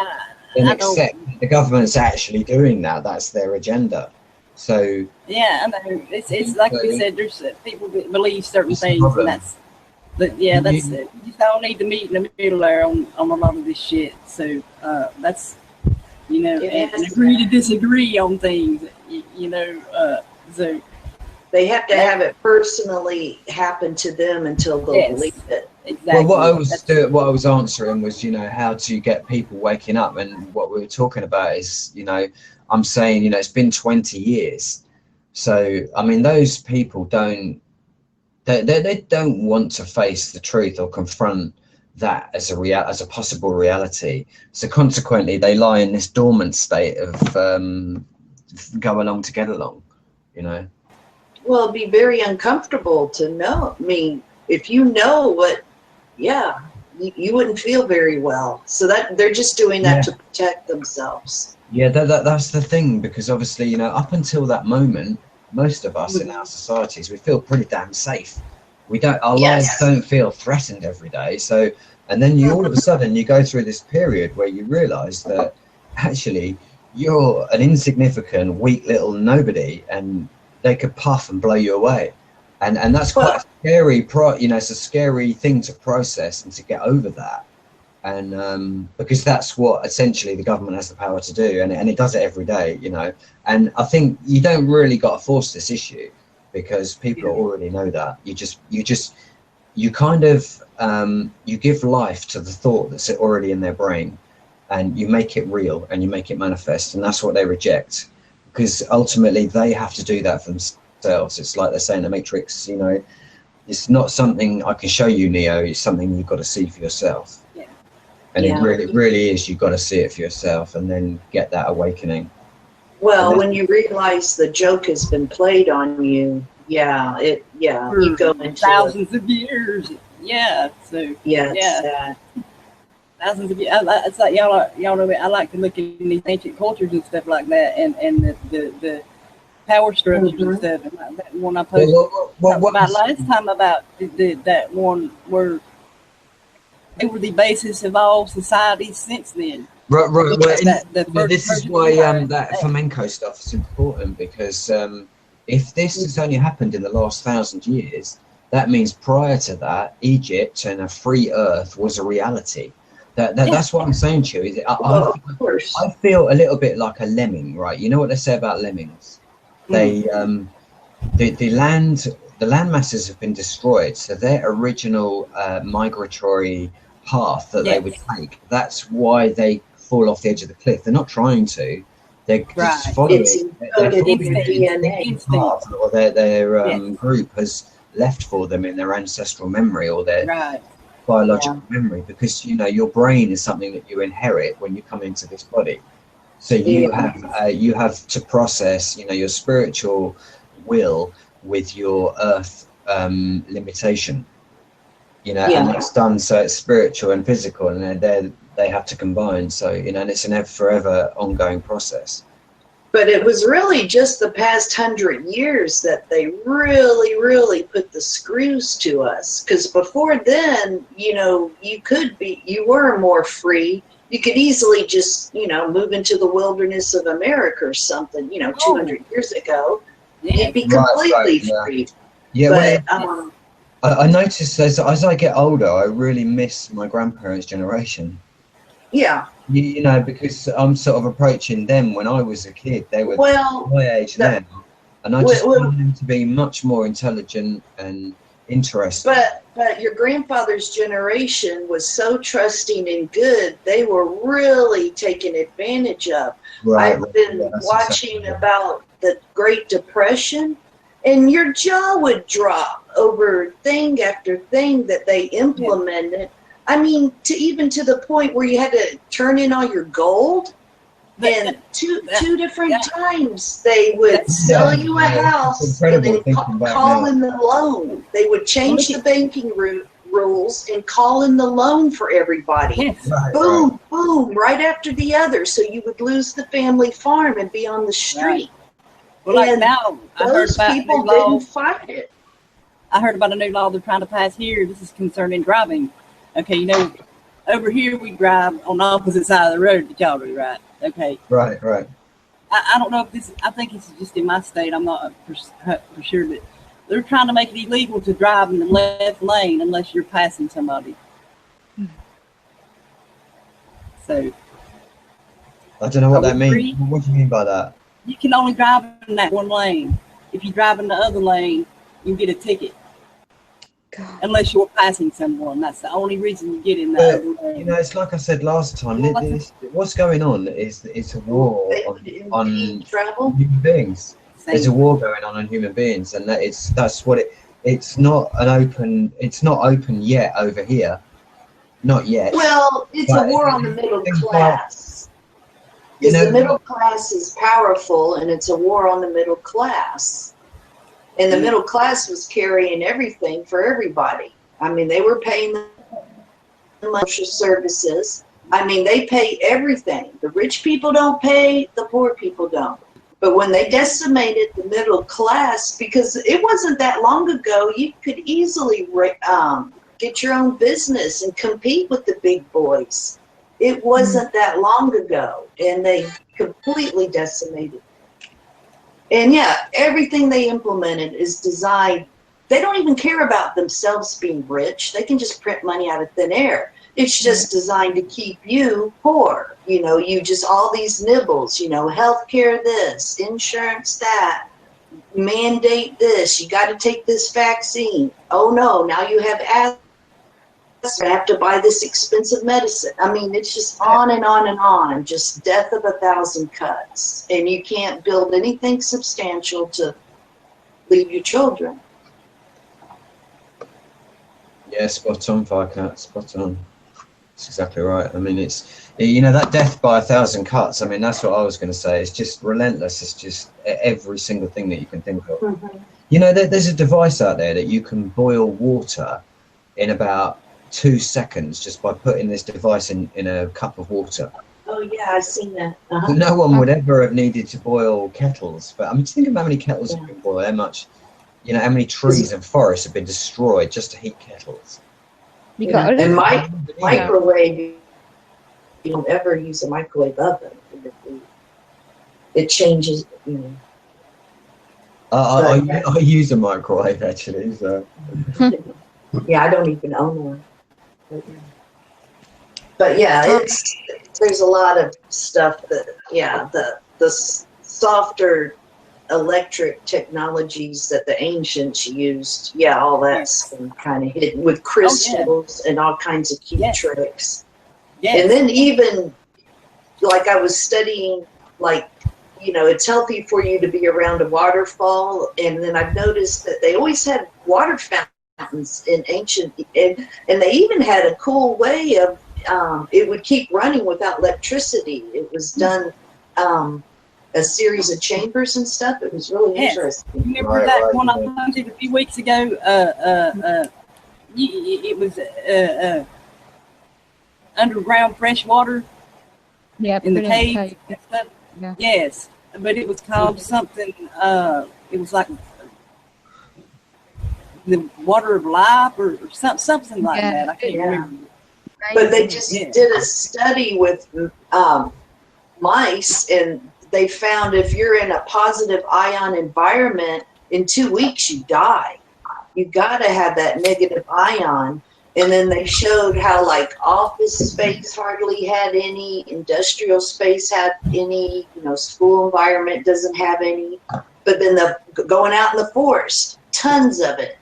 the government's actually doing that. That's their agenda. So yeah, I know. It's like we said, there's people that believe certain things, and that's it. You don't need to meet in the middle there on a lot of this shit. So that's, you know, and agree to disagree on things, you know. So they have to have it personally happen to them until they'll believe it. Exactly. Well, what I was answering was, you know, how to get people waking up, and what we were talking about is, you know, I'm saying, you know, it's been 20 years. So, I mean, those people they don't want to face the truth or confront that as a possible reality. So consequently, they lie in this dormant state of go along to get along, you know. Well, it'd be very uncomfortable to know. I mean, if you know what, you wouldn't feel very well. So that they're just doing that to protect themselves. Yeah, that's the thing, because obviously, you know, up until that moment, most of us in our societies, we feel pretty damn safe. Our lives don't feel threatened every day. So, and then all of a sudden you go through this period where you realise that actually you're an insignificant, weak little nobody, and they could puff and blow you away. And that's quite a scary, you know, it's a scary thing to process and to get over that. And because that's what essentially the government has the power to do, and it does it every day, you know. And I think you don't really got to force this issue, because people already know that. You kind of you give life to the thought that's already in their brain, and you make it real and you make it manifest, and that's what they reject, because ultimately they have to do that for themselves. It's like they're saying the Matrix, you know, it's not something I can show you, Neo, it's something you've got to see for yourself. And it really is, you've got to see it for yourself and then get that awakening. Well, when you realize the joke has been played on you, you go into thousands of years. Yeah. So thousands of years. It's like y'all know me. I like to look at these ancient cultures and stuff like that, and the power structures and stuff. And like that one I posted about last time about that one where they were the basis of all societies since then. Right. Well, this is why Empire. that flamenco stuff is important, because if this has only happened in the last 1,000 years, that means prior to that, Egypt and a free earth was a reality. That's what I'm saying to you. Is I feel a little bit like a lemming, right? You know what they say about lemmings? They the land masses have been destroyed, so their original migratory path that they would take, that's why they fall off the edge of the cliff. They're not trying to. They're just following. Or their group has left for them in their ancestral memory or their biological memory, because your brain is something that you inherit when you come into this body. So you have to process your spiritual will with your earth limitation. And it's done so it's spiritual and physical, and they have to combine. So and it's an forever ongoing process. But it was really just the past 100 years that they really put the screws to us. Because before then, you were more free. You could easily just, move into the wilderness of America or something, 200 years ago. You'd be completely free. Yeah, but, I noticed as I get older, I really miss my grandparents' generation. Yeah. Because I'm sort of approaching them when I was a kid. They were my age now. And I just find them to be much more intelligent and interesting. But your grandfather's generation was so trusting and good, they were really taken advantage of. I've been watching about the Great Depression, and your jaw would drop over thing after thing that they implemented. I mean, to the point where you had to turn in all your gold. And two different times they would sell you a house and then call in the loan. They would change the banking rules and call in the loan for everybody. Yes. Boom, right after the other. So you would lose the family farm and be on the street. Well, like now, those people didn't fight it. I heard about a new law they're trying to pass here. This is concerning driving. Okay, over here we drive on the opposite side of the road that y'all do, right? Okay. Right. I don't know if this. I think it's just in my state. I'm not for sure, but they're trying to make it illegal to drive in the left lane unless you're passing somebody. So. I don't know what that means. What do you mean by that? You can only drive in that one lane. If you drive in the other lane, you get a ticket. God. Unless you're passing someone, that's the only reason you get in that. It's like I said last time. What's going on is it's a war on human beings. There's a war going on human beings, and that's what it's not open yet over here, not yet. Well, it's a war on the middle class. Because the middle class is powerful, and it's a war on the middle class. And the middle class was carrying everything for everybody. I mean, they were paying the social services. I mean, they pay everything. The rich people don't pay, the poor people don't. But when they decimated the middle class, because it wasn't that long ago, you could easily get your own business and compete with the big boys. It wasn't that long ago, and they completely decimated. And everything they implemented is designed. They don't even care about themselves being rich. They can just print money out of thin air. It's just designed to keep you poor. You just all these nibbles, healthcare this, insurance that, mandate this. You got to take this vaccine. Oh no, now you have asthma. I have to buy this expensive medicine. I mean, it's just on and on and on. Just death of 1,000 cuts. And you can't build anything substantial to leave your children. Yeah, spot on, Firecat. Spot on. That's exactly right. I mean, it's, that death by 1,000 cuts. I mean, that's what I was going to say. It's just relentless. It's just every single thing that you can think of. Mm-hmm. There's a device out there that you can boil water in about 2 seconds just by putting this device in a cup of water. Oh yeah, I've seen that. So no one would ever have needed to boil kettles. But I mean, just think of how many kettles you could boil, how much, you know, how many trees and forests have been destroyed just to heat kettles. And microwave, you don't ever use a microwave oven. It changes, you know. I use a microwave actually, so. Yeah, I don't even own one. But yeah, there's a lot of stuff that, yeah, the softer electric technologies that the ancients used, yeah, all that's been kind of hidden with crystals and all kinds of cute tricks. And then even, like I was studying, like, you know, it's healthy for you to be around a waterfall, and then I've noticed that they always had water fountains in ancient, and they even had a cool way of, it would keep running without electricity. It was done a series of chambers and stuff. It was really interesting. Remember that one I found a few weeks ago? It was underground fresh water in the cave and stuff. Yeah. Yes, but it was called something. It was like the water of life or something like that. I can't remember. But they just did a study with mice, and they found if you're in a positive ion environment, in 2 weeks you die. You got to have that negative ion. And then they showed how, like, office space hardly had any, industrial space had any, you know, school environment doesn't have any. But then going out in the forest, tons of it.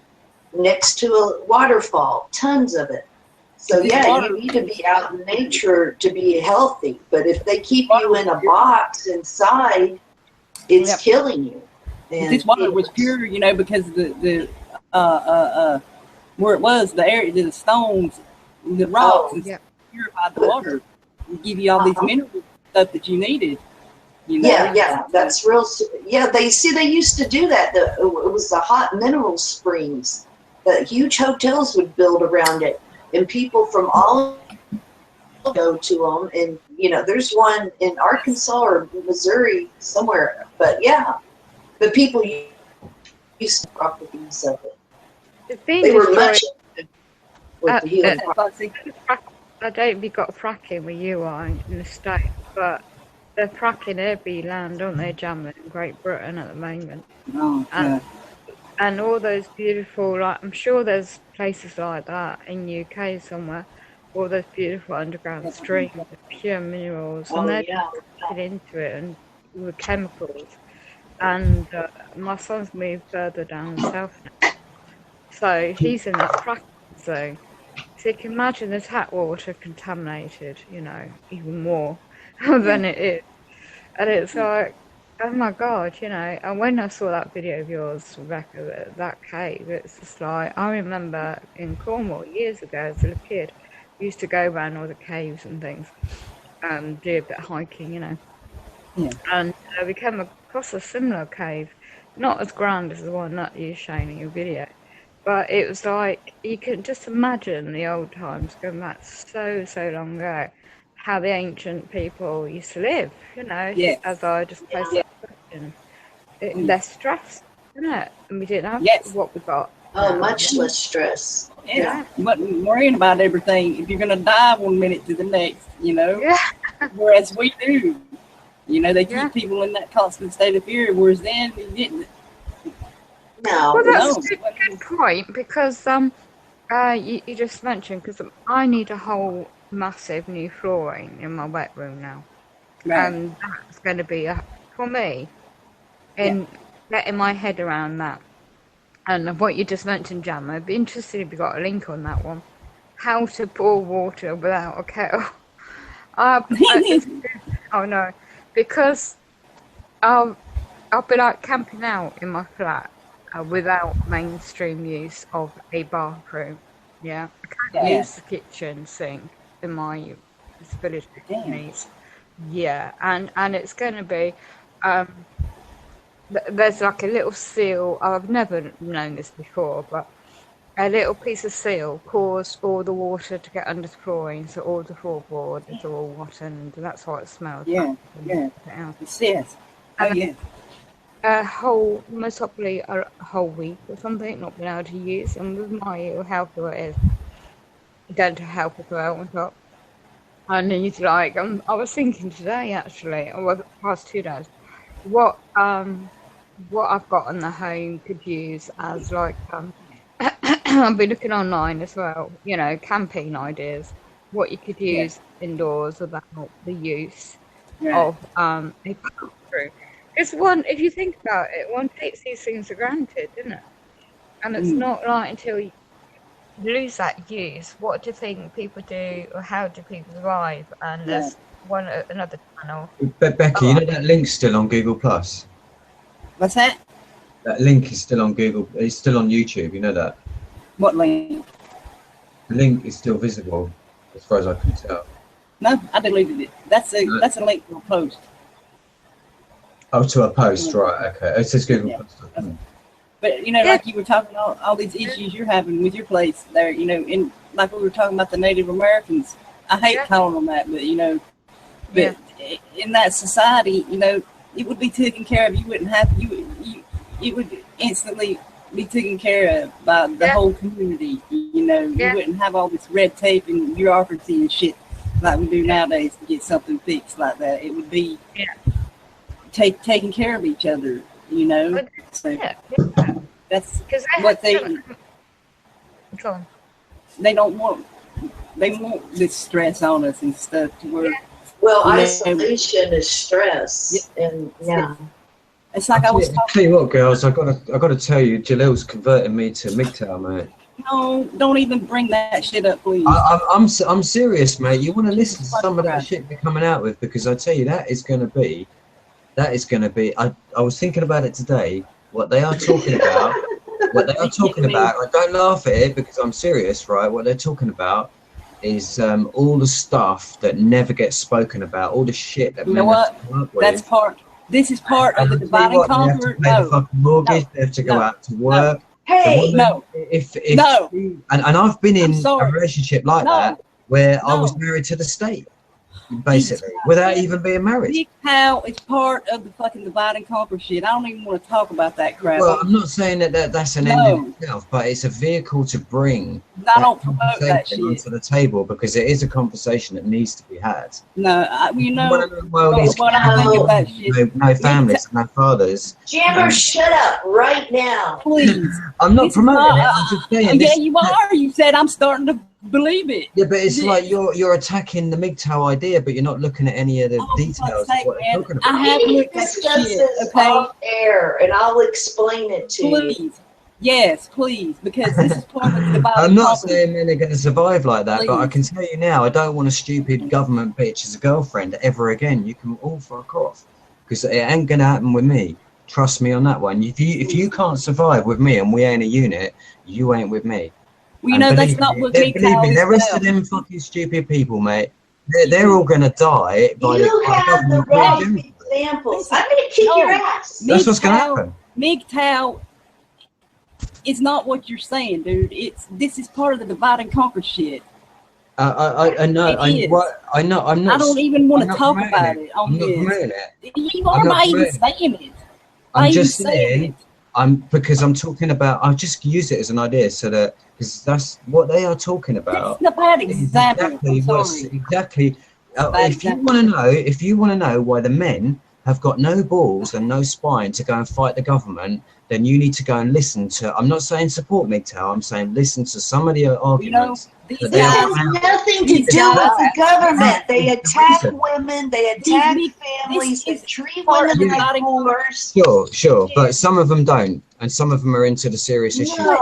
Next to a waterfall, tons of it. So yeah, you need to be out in nature to be healthy. But if they keep you in a box inside, it's killing you. And this water was pure, you know, because the where it was, the area, the stones, the rocks, purified the water, and give you all these mineral stuff that you needed. You know? Yeah, that's real. Yeah, they used to do that. It was the hot mineral springs. Huge hotels would build around it, and people from all go to them. And you know, there's one in Arkansas or Missouri somewhere. But yeah, the people used to properties of it. They were much with the healing. I don't think got fracking where you are in the States, but they're fracking every land, aren't they, Jammer, in Great Britain at the moment? And all those beautiful, like, I'm sure there's places like that in UK somewhere, all those beautiful underground streams of pure minerals, and they're just into it and with chemicals. And my son's moved further down south now. So he's in that fracking zone. So you can imagine the tap water contaminated, you know, even more than it is. And it's like, oh my God, you know. And when I saw that video of yours, Rebecca, that cave, it's just like, I remember in Cornwall years ago as a little kid, we used to go around all the caves and things, do a bit of hiking, you know. Yeah. And we came across a similar cave, not as grand as the one that you're showing in your video. But it was like, you can just imagine the old times going back so long ago, how the ancient people used to live, you know, as I just posed that question. Less stress, isn't it? And we didn't have what we got. Oh, much less stress. Yeah. But worrying about everything, if you're going to die 1 minute to the next, you know, whereas we do, you know, they keep people in that constant state of fear, whereas then we didn't. No, well, that's a good point, because you just mentioned, because I need a whole massive new flooring in my wet room now, and that's going to be for me in getting my head around that. And what you just mentioned, Jam, I'd be interested if you got a link on that one. How to boil water without a kettle. Oh no, because I'll be like camping out in my flat. Without mainstream use of a bathroom, I can't use the kitchen sink in my disability needs. And it's going to be there's like a little seal. I've never known this before, but a little piece of seal caused all the water to get under the flooring, so all the floorboard is all rotten, and that's why it smells. Yeah. Yes. Oh, yeah. Most probably a whole week or something, not been able to use, and with my ill health the way it is, dental health as well on top. I need like I was thinking today actually, or the past 2 days, what I've got in the home could use as like I've been looking online as well, you know, campaign ideas, what you could use indoors about the use of a bathroom. It's one, if you think about it, one takes these things for granted, isn't it? And it's not like until you lose that use, what do you think people do, or how do people survive? And there's another channel. Becky, you know that link's still on Google Plus? What's that? That link is still on Google, it's still on YouTube, you know that? What link? The link is still visible, as far as I can tell. No, I deleted it. That's a link to a post. Oh, to a post, right, okay. It says Google Plus. But, you know, like you were talking about all these issues you're having with your place there, you know, like we were talking about the Native Americans. I hate calling them that, but, you know, in that society, you know, it would be taken care of. You wouldn't have, it would instantly be taken care of by the whole community, you know. You wouldn't have all this red tape and bureaucracy and shit like we do nowadays to get something fixed like that. It would be taking care of each other, you know. So that's what they don't want. They want this stress on us and stuff to work. Well, isolation is stress, and it's like I was talking. Tell you what, girls, I gotta tell you, Jalil's converting me to MGTOW, mate. No, don't even bring that shit up, please. I'm serious, mate. You want to listen to some of that shit they're coming out with, because I tell you that is gonna be. I was thinking about it today. What they are talking about. I don't laugh at it because I'm serious, right? What they're talking about is all the stuff that never gets spoken about, all the shit that. You know what? That's part. This is part of the divide and conquer. They have to pay the fucking mortgage. They have to go out to work. Hey, And I've been in a relationship like that where I was married to the state, basically, without even being married. MGTOW is part of the fucking divide and conquer shit. I don't even want to talk about that crap. Well, I'm not saying that's an end in itself, but it's a vehicle to bring that conversation onto the table, because it is a conversation that needs to be had. No, you know, no families, no fathers. Jammer, shut up right now. Please. I'm not promoting it. I'm just saying. Yeah, you are. You said I'm starting to believe it. Yeah, but it's like you're attacking the MGTOW idea, but you're not looking at any of the details of what they're talking about. I have looked at this off air, and I'll explain it to you. Yes, please, because this is part of the divide. I'm not saying they're going to survive like that, but I can tell you now, I don't want a stupid government bitch as a girlfriend ever again. You can all fuck off, because it ain't going to happen with me. Trust me on that one. If you can't survive with me and we ain't a unit, you ain't with me. Well, you know, that's not what MGTOW is. Believe me, the rest of them fucking stupid people, mate, they're all going to die. You have the wrong examples. I'm going to kick your ass. That's what's going to happen. MGTOW is not what you're saying, dude. This is part of the divide and conquer shit. I know. I'm not. I don't even want to talk about it. I'm not promoting it. You are not even saying it. I'm just saying. Because I'm talking about. I'll just use it as an idea, so that because that's what they are talking about. It's a bad example. Exactly. If you want to know why the men have got no balls and no spine to go and fight the government, then you need to go and listen to. I'm not saying support MGTOW. I'm saying listen to some of the arguments. It has nothing to do with the government. They attack women. They attack families. They treat women like whores. Sure, but some of them don't, and some of them are into the serious issues. Listen, I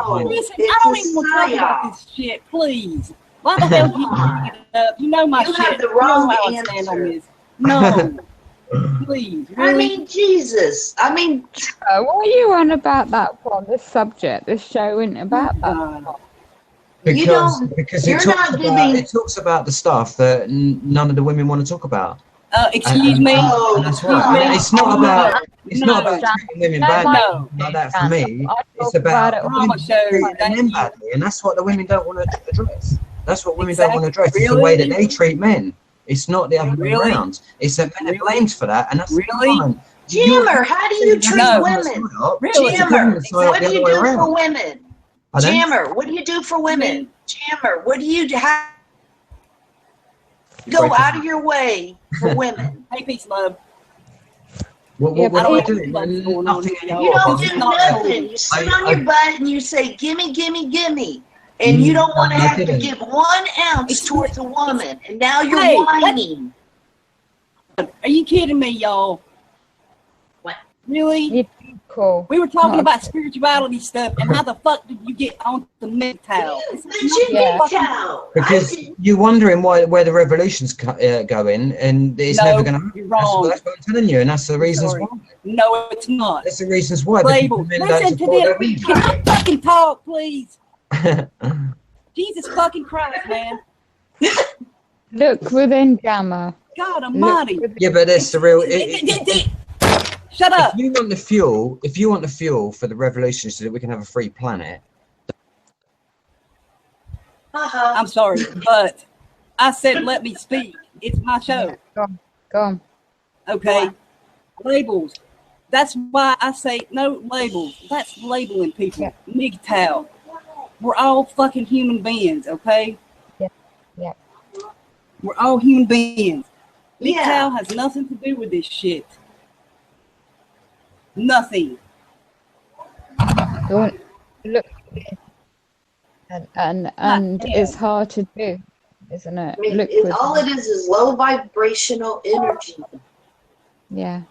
don't even want to talk about this shit, please. Why the hell do you bring it up? You know my shit. You have the wrong answer. No. Please. Really? I mean, Jesus. I mean, what are you on about that one? This subject, this show isn't about that. Because it talks about the stuff that none of the women want to talk about. Excuse me. And that's right. It's not about treating women badly like that. For me, it's about treating men badly, and that's what the women don't want to address. That's what women don't want to address. It's the way that they treat men. It's not the other way around. It's that men are blamed for that, and that's fine. Jammer, how do you treat women? Jammer, what do you do for women? Jammer, what do you do for women? Jammer, what do you do? Go out of your way for women. Hey, peace, love. What do I do? Nothing anymore. You don't do nothing. You sit on your butt and you say, gimme, gimme, gimme. And you don't want to have to give 1 ounce towards a woman. And now you're whining. Are you kidding me, y'all? What? Really? Cool. We were talking about spirituality stuff, and how the fuck did you get on the MGTOW? Because you're wondering where the revolution's going, and it's never going to happen. That's what I'm telling you, and that's the reasons why. No, it's not. That's the reasons why. Labels. Listen to this. Can I fucking talk, please? Jesus fucking Christ, man. Look within Gamma. God almighty. Yeah, but that's the real... Shut up. If you want the fuel for the revolution so that we can have a free planet... I'm sorry, but I said let me speak. It's my show. Go on. Okay. Labels. That's why I say no labels. That's labeling people. MGTOW. We're all fucking human beings, okay? Yeah. We're all human beings. MGTOW has nothing to do with this shit. Nothing. Look, and it's hard to do, isn't it? I mean, all it is low vibrational energy. Yeah.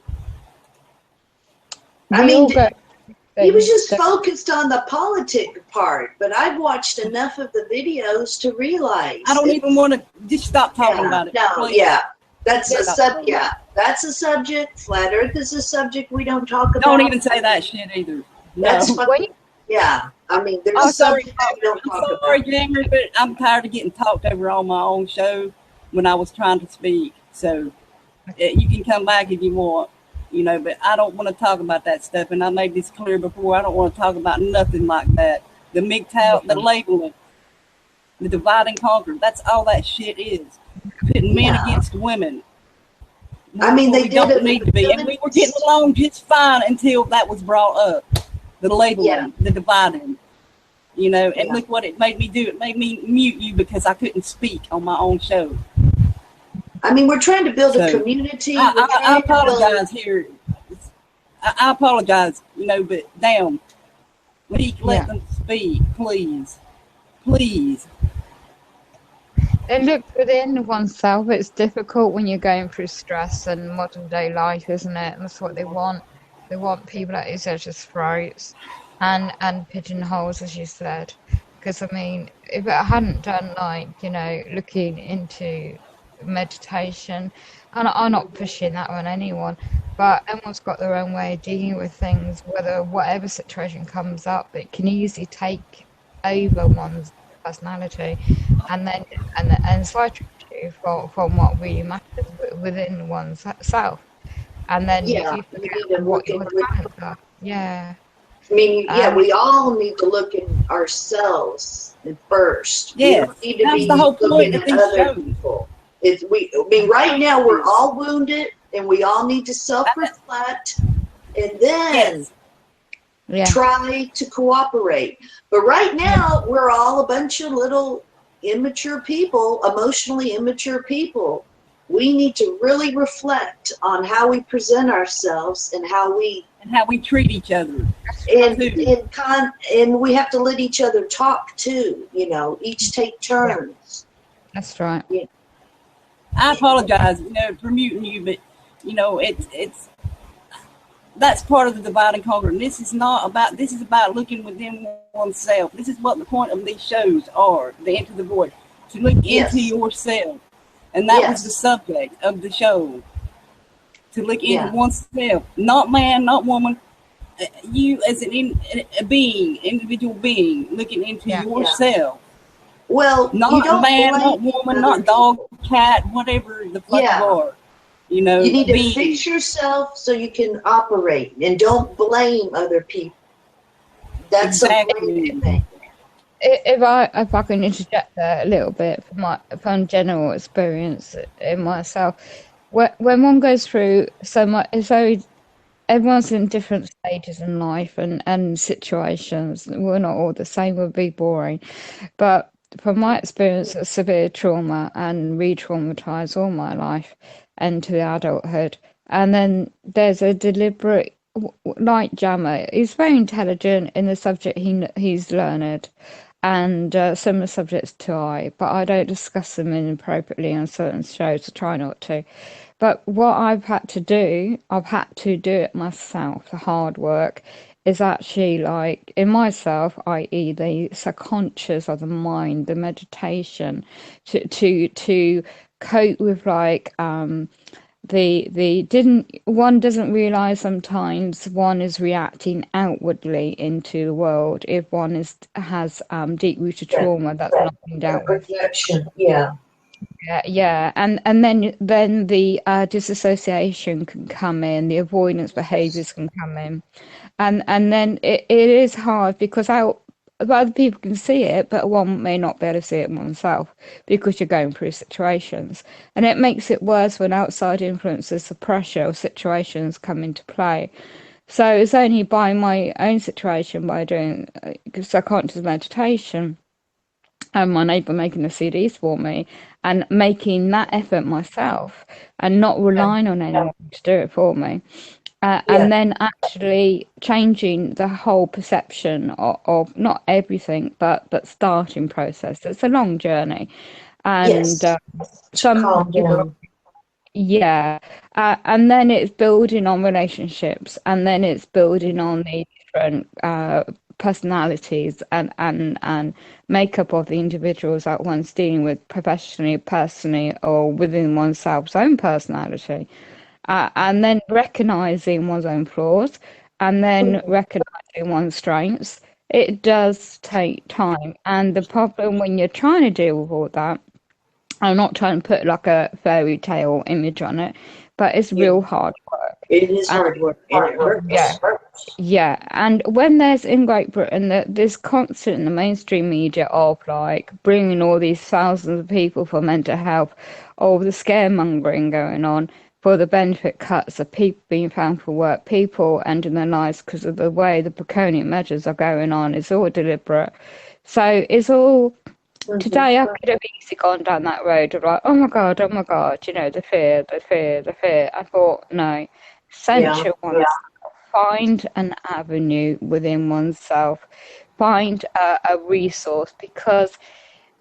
I mean, he was just focused on the politic part, but I've watched enough of the videos to realize. I don't even want to just stop talking about it. No, please. that's a that's a subject. Flat Earth is a subject we don't talk about. Don't even say that shit either. No. That's funny. Yeah, I mean, there's a subject we don't talk about. Sorry, Jammer, but I'm tired of getting talked over on my own show when I was trying to speak. So you can come back if you want. But I don't want to talk about that stuff, and I made this clear before. I don't want to talk about nothing like that. The MGTOW, the labeling, the divide and conquer. That's all that shit is. Pitting men against women. I mean, they don't need to be, and we were getting along just fine until that was brought up. The labeling, the dividing. And look what it made me do. It made me mute you because I couldn't speak on my own show. I mean, we're trying to build a community. I apologize here. I apologize, but damn. Let them speak, please. Please. And look within oneself. It's difficult when you're going through stress and modern day life, isn't it? And that's what they want. They want people at each other's throats and pigeonholes, as you said. Because, I mean, if it hadn't done, looking into meditation, and I'm not pushing that on anyone, but everyone's got their own way of dealing with things. Whatever situation comes up, it can easily take over one's personality, and sidetrack you from what really matters within one's self, and then you forget what your talents are. I mean, we all need to look in ourselves first. Yeah, that's the whole point of these shows. People. Right now we're all wounded, and we all need to self-reflect, and then try to cooperate. But right now, we're all a bunch of little immature people, emotionally immature people. We need to really reflect on how we present ourselves and how we treat each other. And we have to let each other talk too. Each take turns. That's right. Yeah. I apologize, for muting you, but it's that's part of the divide and conquer. And this is about looking within oneself. This is what the point of these shows are, the Enter the Void, to look into yourself. And that was the subject of the show. To look into oneself, not man, not woman. You as an individual being, looking into yourself. Well, not man, not woman, not dog, cat, whatever the fuck you are. You know, you need to fix yourself so you can operate, and don't blame other people. That's exactly. something. If I can interject there a little bit from general experience in myself, when one goes through so much, everyone's in different stages in life and situations. We're not all the same. Would be boring, but from my experience of severe trauma and re-traumatized all my life into the adulthood, and then there's a deliberate, like Jammer, he's very intelligent in the subject he's learned, and similar subjects to but I don't discuss them inappropriately on certain shows. I try not to. But what I've had to do it myself. The hard work is actually like in myself, i.e., the subconscious of the mind, the meditation, to cope with like one doesn't realize sometimes one is reacting outwardly into the world if one has deep-rooted trauma that's not been dealt with. Projection, yeah. Yeah, and then the disassociation can come in, the avoidance behaviors can come in, and then it is hard because other people can see it, but one may not be able to see it oneself because you're going through situations, and it makes it worse when outside influences, the pressure or situations come into play. So it's only by my own situation, by doing subconscious meditation, and my neighbour making the CDs for me and making that effort myself and not relying on anyone to do it for me. And then actually changing the whole perception of not everything, but starting process. It's a long journey. And some people, and then it's building on relationships, and then it's building on the different personalities and makeup of the individuals that one's dealing with professionally, personally, or within oneself's own personality. And then recognizing one's own flaws, and then recognizing one's strengths. It does take time. And the problem when you're trying to deal with all that, I'm not trying to put like a fairy tale image on it, but it's real hard work. It is hard work. Yeah. And when there's in Great Britain, there's constant in the mainstream media of like bringing all these thousands of people for mental health, all the scaremongering going on for the benefit cuts of people being found for work, people ending their lives because of the way the draconian measures are going on. It's all deliberate. So it's all... Today I could have easily gone down that road of like, oh my god, you know, the fear. I thought, no, censure oneself, find an avenue within oneself, find a resource, because,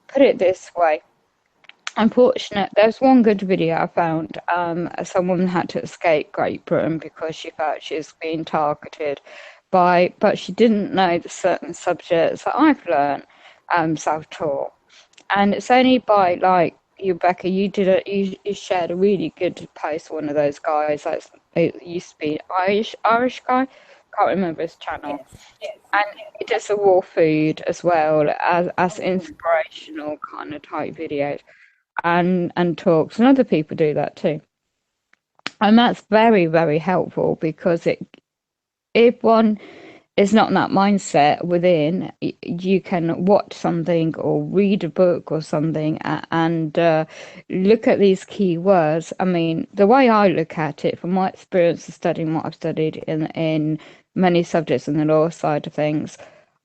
put it this way, unfortunate, there's one good video I found. Someone had to escape Great Britain because she felt she was being targeted but she didn't know the certain subjects that I've learned, self-taught. And it's only by like you, Becca, you shared a really good post. One of those guys it used to be Irish guy. Can't remember his channel. Yes. And he does the raw food as well as inspirational kind of type videos and talks, and other people do that too. And that's very, very helpful because if one is not in that mindset within, you can watch something or read a book or something and look at these key words. I mean, the way I look at it, from my experience of studying what I've studied in many subjects in the law side of things,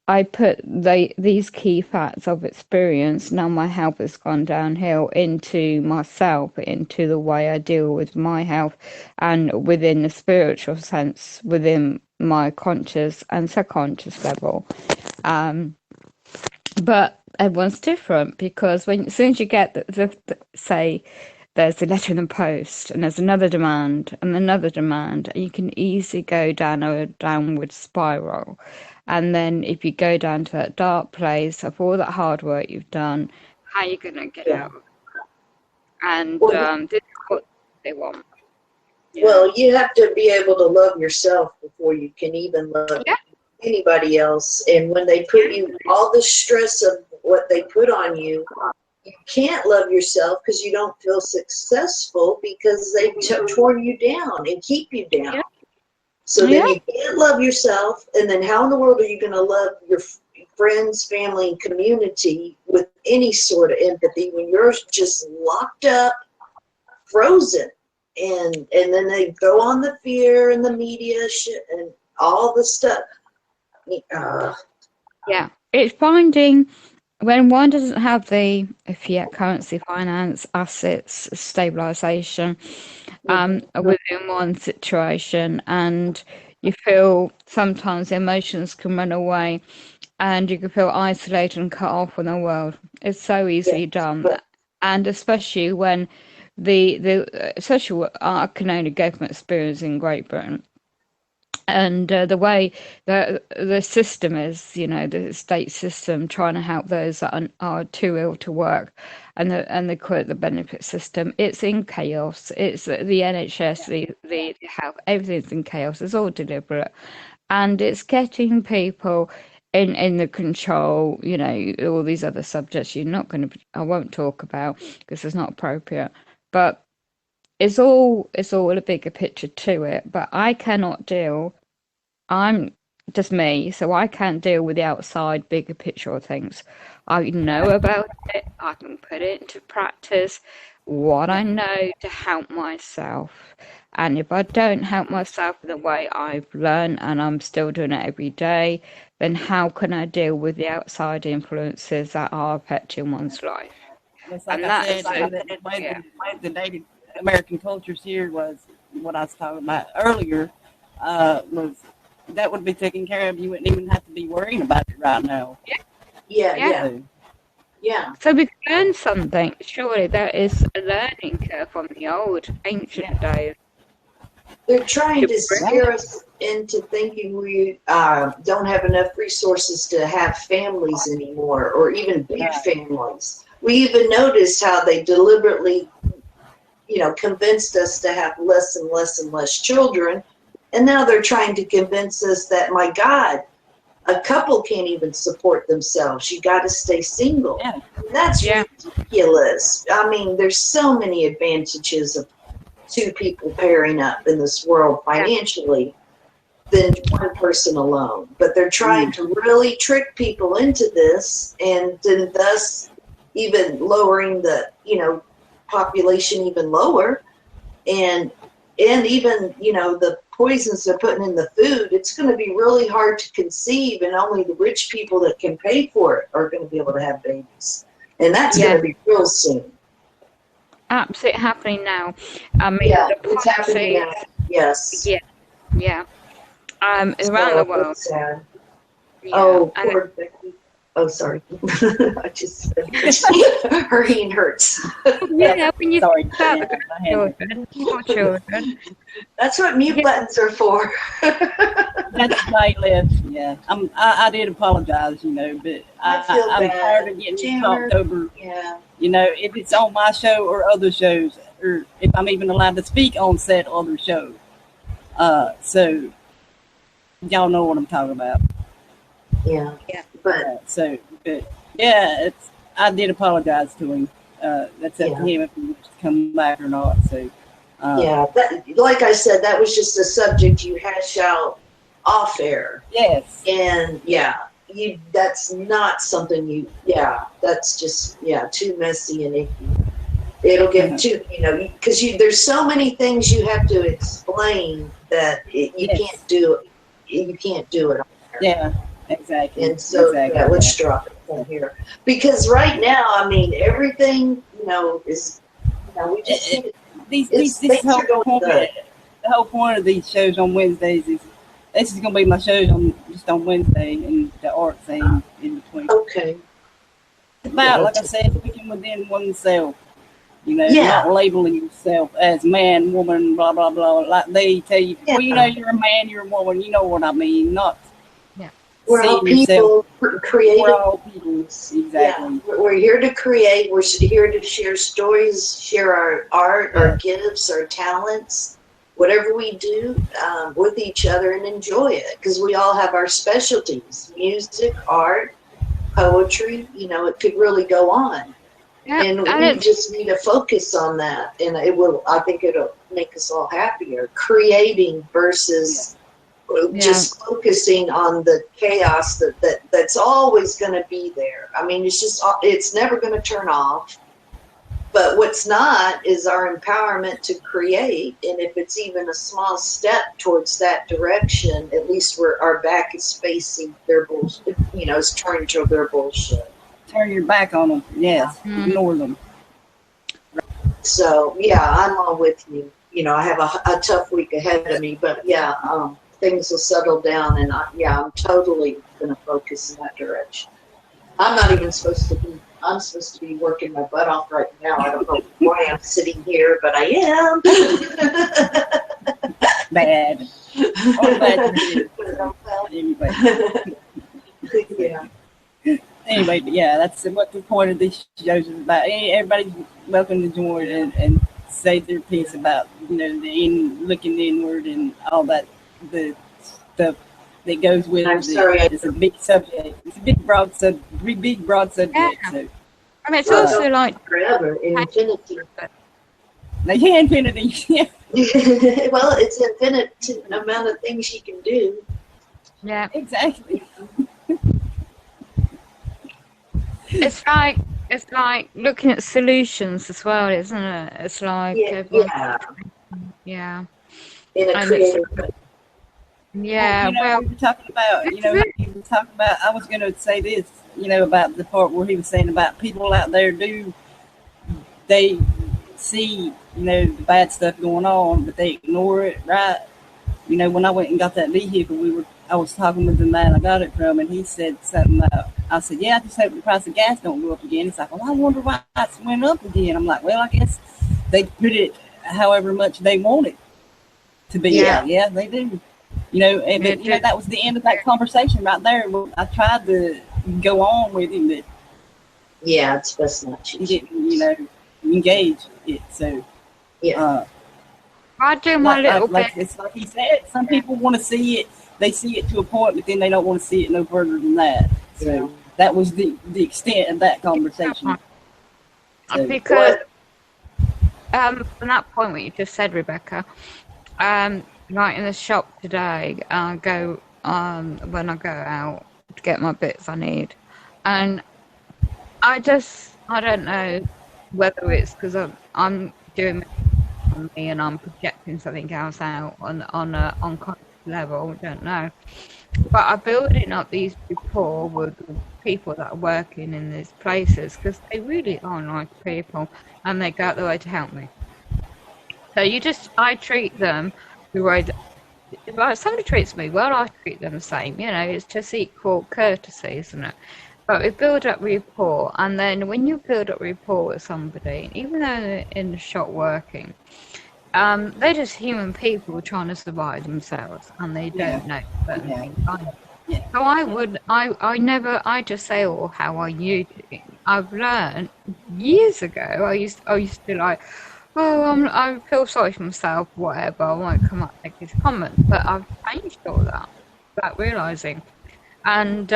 I put these key facts of experience, now my health has gone downhill, into myself, into the way I deal with my health, and within the spiritual sense, within my conscious and subconscious level. But everyone's different, because as soon as you get say there's a letter in the post and there's another demand and another demand, you can easily go down a downward spiral. And then if you go down to that dark place of all that hard work you've done, how are you going to get out? And this is what they want. Yeah. Well, you have to be able to love yourself before you can even love anybody else. And when they put you, all the stress of what they put on you, you can't love yourself because you don't feel successful because they've torn you down and keep you down. Yeah. So then you can't love yourself, and then how in the world are you going to love your friends, family, and community with any sort of empathy when you're just locked up, frozen? And then they go on the fear and the media shit and all the stuff. Yeah, it's finding when one doesn't have the fiat currency, finance, assets, stabilization within one situation, and you feel sometimes emotions can run away and you can feel isolated and cut off from the world. It's so easily done. And especially when especially what I can only go from experience in Great Britain, and the way the system is, the state system trying to help those that are too ill to work, and they call it the benefit system. It's in chaos. It's the NHS, the health, everything's in chaos. It's all deliberate, and it's getting people in the control. All these other subjects I won't talk about because it's not appropriate, but it's all a bigger picture to it. But I cannot deal. I'm just me, so I can't deal with the outside bigger picture of things. I know about it. I can put it into practice. What I know to help myself. And if I don't help myself in the way I've learned, and I'm still doing it every day, then how can I deal with the outside influences that are affecting one's life? It's like I said, the way the Native American cultures here was what I was talking about earlier. Was that would be taken care of. You wouldn't even have to be worrying about it right now. Yeah. So we learn something. Surely there is a learning curve from the old ancient days. They're trying to scare us into thinking we don't have enough resources to have families anymore, or even big families. We even noticed how they deliberately, convinced us to have less and less and less children. And now they're trying to convince us that, my God, a couple can't even support themselves. You got to stay single. Yeah. That's ridiculous. I mean, there's so many advantages of two people pairing up in this world financially than one person alone. But they're trying to really trick people into this, and then thus even lowering the, population even lower. And even, the poisons they're putting in the food, it's going to be really hard to conceive, and only the rich people that can pay for it are going to be able to have babies. And that's going to be real soon. Absolutely happening now. I mean, it's happening now. Yes. Yeah. Around the world. Sad. Yeah. Poor Becky. Oh, sorry. I just hurricane hurts. Yeah, when you Sorry. children. That's what mute buttons are for. That's right, Liv. Yeah, I did apologize, but I'm tired of getting talked over. Yeah. If it's on my show or other shows, or if I'm even allowed to speak on said other show. So y'all know what I'm talking about. Yeah. But I did apologize to him. That's up to him if he wants to come back or not. So like I said, that was just a subject you hash out off air. Yes. And that's not something that's just too messy and icky. It'll get too because there's so many things you have to explain that you can't do it. You can't do it on air. Yeah. Exactly. And so let's drop it from here, because right now, I mean, everything is we just the whole point of these shows on Wednesdays is this is going to be my shows on Wednesday, and the art thing in between. Okay. It's about like I said, speaking within oneself. Not labeling yourself as man, woman, blah blah blah. Like they tell you, you're a man, you're a woman. You know what I mean? Not. We're all people, creative. We're all people. Exactly. Yeah. We're here to create. We're here to share stories, share our art, our gifts, our talents, whatever we do with each other, and enjoy it, because we all have our specialties: music, art, poetry. It could really go on. Yeah, And we just need to focus on that, and I think it'll make us all happier. Creating versus just focusing on the chaos that's always going to be there. I mean, it's never going to turn off. But what's not is our empowerment to create, and if it's even a small step towards that direction, at least our back is facing their bullshit. It's turned to their bullshit. Turn your back on them. Yes, ignore them. So yeah, I'm all with you. I have a tough week ahead of me, but yeah, things will settle down, and I'm totally going to focus in that direction. I'm not even supposed to be. I'm supposed to be working my butt off right now. I don't know why I'm sitting here, but I am. Bad. Oh, bad. Anyway. Yeah. Anyway, but yeah, that's what the point of this shows is about. Everybody's welcome to join and say their piece about, looking inward and all that, the stuff that goes with I'm it. sorry. It's a big subject. It's a big, broad subject. Yeah. So, I mean, it's also like forever, infinity. yeah, infinity. Yeah. Well, it's infinite amount of things you can do. Yeah, Exactly. it's like looking at solutions as well, isn't it? It's like yeah. In a And creative it's- way. Yeah, We were talking about, he was talking about, I was going to say this, about the part where he was saying about people out there they see, the bad stuff going on, but they ignore it, right? When I went and got that vehicle, I was talking with the man I got it from, and he said something about, I said, yeah, I just hope the price of gas don't go up again. He's like, well, I wonder why it's went up again. I'm like, well, I guess they put it however much they want it to be. Yeah, they do. That was the end of that conversation right there. I tried to go on with him, but it's best not to. he didn't, engage it. So, I do my little bit. It's like he said, some people want to see it. They see it to a point, but then they don't want to see it no further than that. So that was the extent of that conversation. So, Because from that point what you just said, Rebecca, right in the shop today, I go when I go out to get my bits I need, and I don't know whether it's because I'm doing on me and I'm projecting something else out on a unconscious level. I don't know, but I'm building up these rapport with people that are working in these places because they really are nice people and they go out the way to help me. So I treat them the way if somebody treats me well, I treat them the same. It's just equal courtesy, isn't it? But we build up rapport, and then when you build up rapport with somebody, even though they're in the shop working, they're just human people trying to survive themselves, and they don't know certain things. So I just say, oh, how are you doing? I've learned years ago, I used to like, oh, I feel sorry for myself, whatever, I won't come up and make these comments, but I've changed all that without realising. And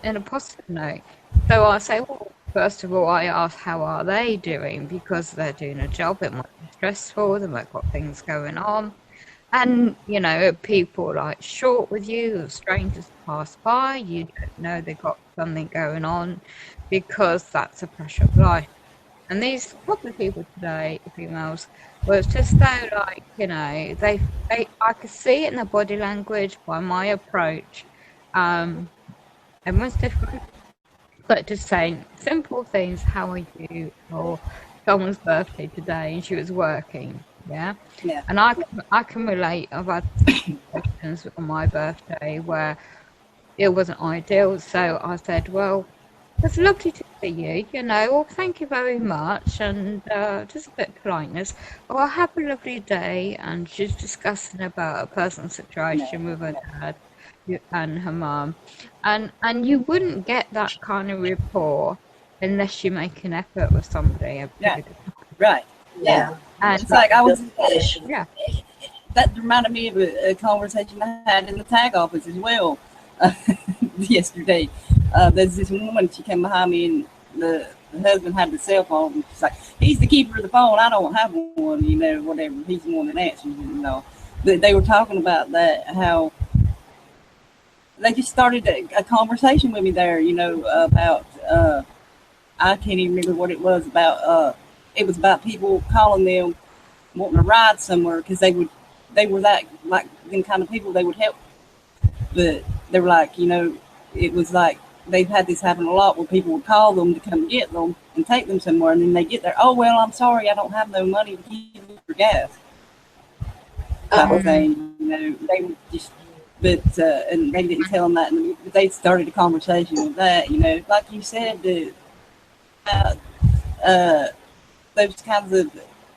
in a positive note. So I say, well, first of all, I ask how are they doing, because they're doing a job, it might be stressful, they might got things going on. And, people like short with you, strangers pass by, you don't know they've got something going on, because that's a pressure of life. And these couple of people today, females, was just so like, I could see it in their body language by my approach. Everyone's different, but just saying simple things, how are you, or someone's birthday today and she was working, and I can relate. I've had questions on my birthday where it wasn't ideal, so I said, well, it's lovely to see you, well, thank you very much, and just a bit of politeness. Well, have a lovely day. And she's discussing about a personal situation with her dad and her mum, and you wouldn't get that kind of rapport unless you make an effort with somebody. Right. Yeah. And it's like that reminded me of a conversation I had in the tag office as well yesterday. There's this woman, she came behind me in the husband had the cell phone. She's like, he's the keeper of the phone. I don't have one, you know, whatever. He's the one that answers, you know. But they were talking about that, how they just started a conversation with me there, you know, about, I can't even remember what it was about. It was about people calling them, wanting to ride somewhere, because they were that, like, them kind of people, they would help. But they were like, you know, it was like, they've had this happen a lot where people would call them to come get them and take them somewhere, and then they get there, oh, well, I'm sorry, I don't have no money to give you for gas. Type of thing, you know, they would just, but, and they didn't tell them that, and they started a conversation with that, you know, like you said, those kinds of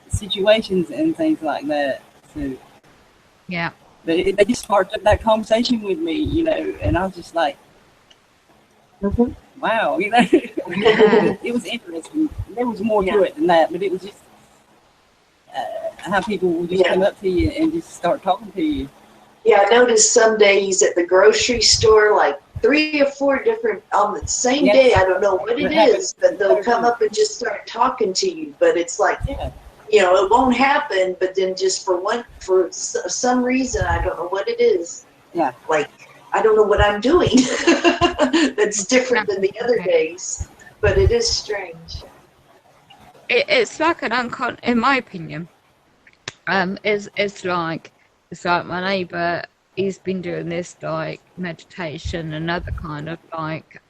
situations and things like that. So, yeah. They just sparked up that conversation with me, you know, and I was just like, wow, you know, it was interesting. There was more to it than that, but it was just how people would just come up to you and just start talking to you. Yeah, I noticed some days at the grocery store, like 3 or 4 different, on the same day, I don't know what it is, but they'll come up and just start talking to you. But it's like, you know, it won't happen, but then just for some reason, I don't know what it is. Yeah. Like, I don't know what I'm doing that's different than the other days, but it is strange. It's like an in my opinion, it's like my neighbour, he's been doing this like meditation and other kind of like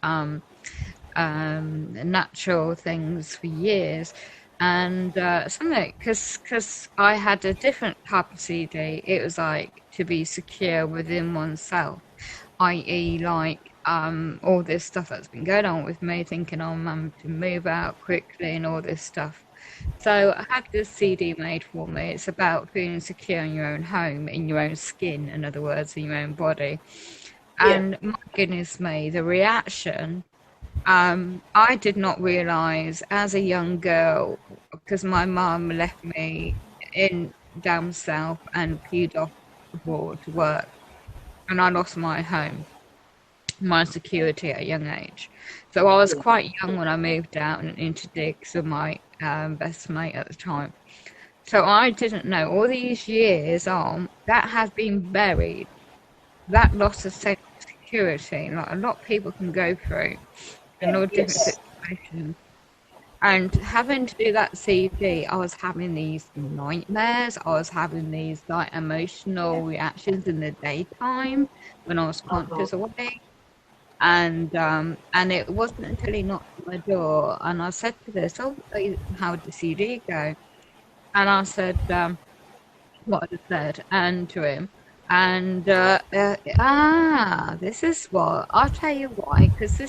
natural things for years, and something because I had a different type of CD. It was like to be secure within oneself, i.e. like all this stuff that's been going on with me, thinking I'm to move out quickly and all this stuff. So I had this CD made for me. It's about feeling secure in your own home, in your own skin, in other words, in your own body. And my goodness me, the reaction, I did not realise as a young girl, because my mum left me in down south and peed off abroad to work, and I lost my home, my security at a young age. So I was quite young when I moved out and into digs with my best mate at the time. So I didn't know all these years on that has been buried. That loss of security, like a lot of people can go through in all different situations. And having to do that CD, I was having these nightmares. I was having these like emotional reactions in the daytime when I was conscious awake. And it wasn't until he knocked on my door and I said to this, oh, how did the CD go? And I said, what I said, and to him. And, this is what, I'll tell you why, because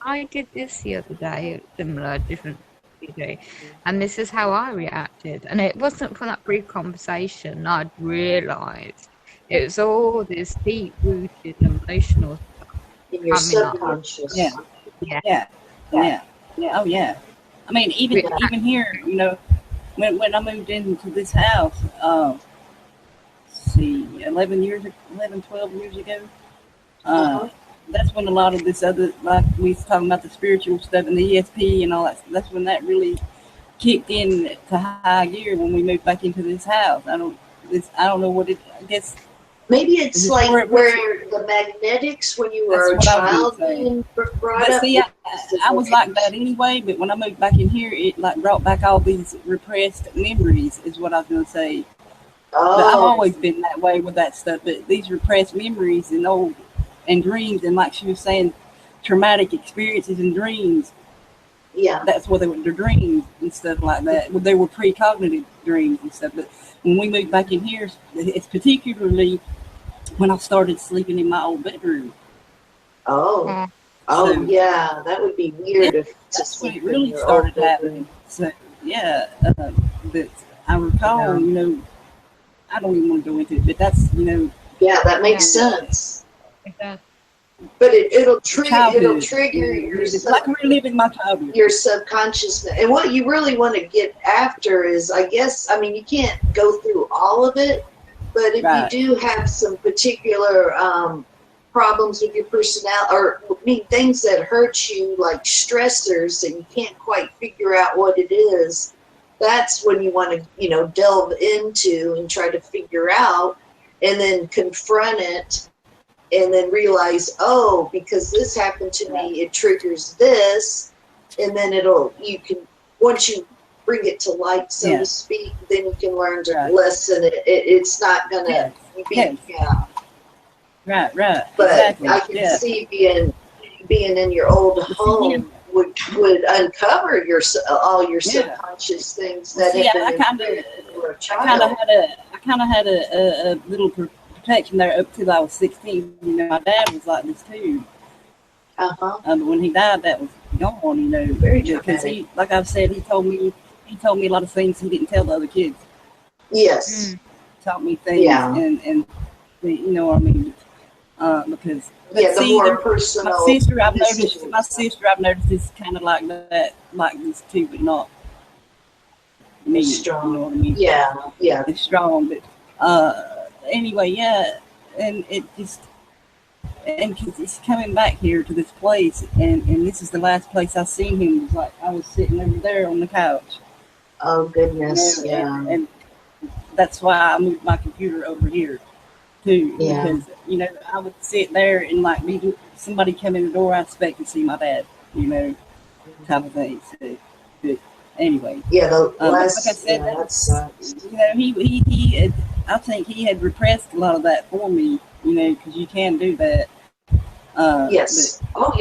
I did this the other day, similar, different CD, and this is how I reacted. And it wasn't for that brief conversation I'd realised. It was all this deep-rooted emotional stuff. In your subconscious. Yeah. Oh, yeah. I mean, even here, you know, when I moved into this house, 12 years ago, that's when a lot of this other, like we was talking about the spiritual stuff and the ESP and all that, that's when that really kicked in to high gear when we moved back into this house. I don't know what it, I guess. Maybe it's like where the magnetics when you were a child being brought up. See, I was like that anyway, but when I moved back in here, it like brought back all these repressed memories, is what I was going to say. Oh. But I've always been that way with that stuff, but these repressed memories and dreams, and like she was saying, traumatic experiences and dreams. Yeah. That's what they're dreams and stuff like that. Well, they were precognitive dreams and stuff, but when we moved back in here, it's particularly when I started sleeping in my old bedroom. Oh, so, yeah, that would be weird if that's when it really started happening. So, yeah, but I recall, you know, I don't even want to go into it, but that's, you know. Yeah, that makes sense. It does. But it'll trigger your like reliving my childhood. Your subconscious. And what you really want to get after is, I guess, I mean, you can't go through all of it, but if you do have some particular problems with your personality, or I mean things that hurt you, like stressors, and you can't quite figure out what it is, that's when you want to, delve into and try to figure out, and then confront it, and then realize, oh, because this happened to me, it triggers this, and then once you bring it to light, so to speak, then you can learn to lessen it. It's not gonna be, Right. But exactly. I can see being in your old home would uncover all your subconscious things that have been imprinted for a child. I kind of had a little protection there up till I was 16. My dad was like this too. But when he died, that was gone. Very because he, like I've said, he told me a lot of things he didn't tell the other kids. Yes. Taught me things, and you know what I mean. Because the more personal. My sister, I've noticed is kind of like that, like this too, but not me. Strong. You know what I mean? Yeah. It's strong, but anyway, and it just, and cause it's coming back here to this place, and this is the last place I seen him. It was like I was sitting over there on the couch. Oh goodness, and that's why I moved my computer over here. Because I would sit there and like somebody come in the door, I expect to see my dad, type of thing. So, but anyway, last, like I said, he had, I think he had repressed a lot of that for me, because you can do that. Yes. So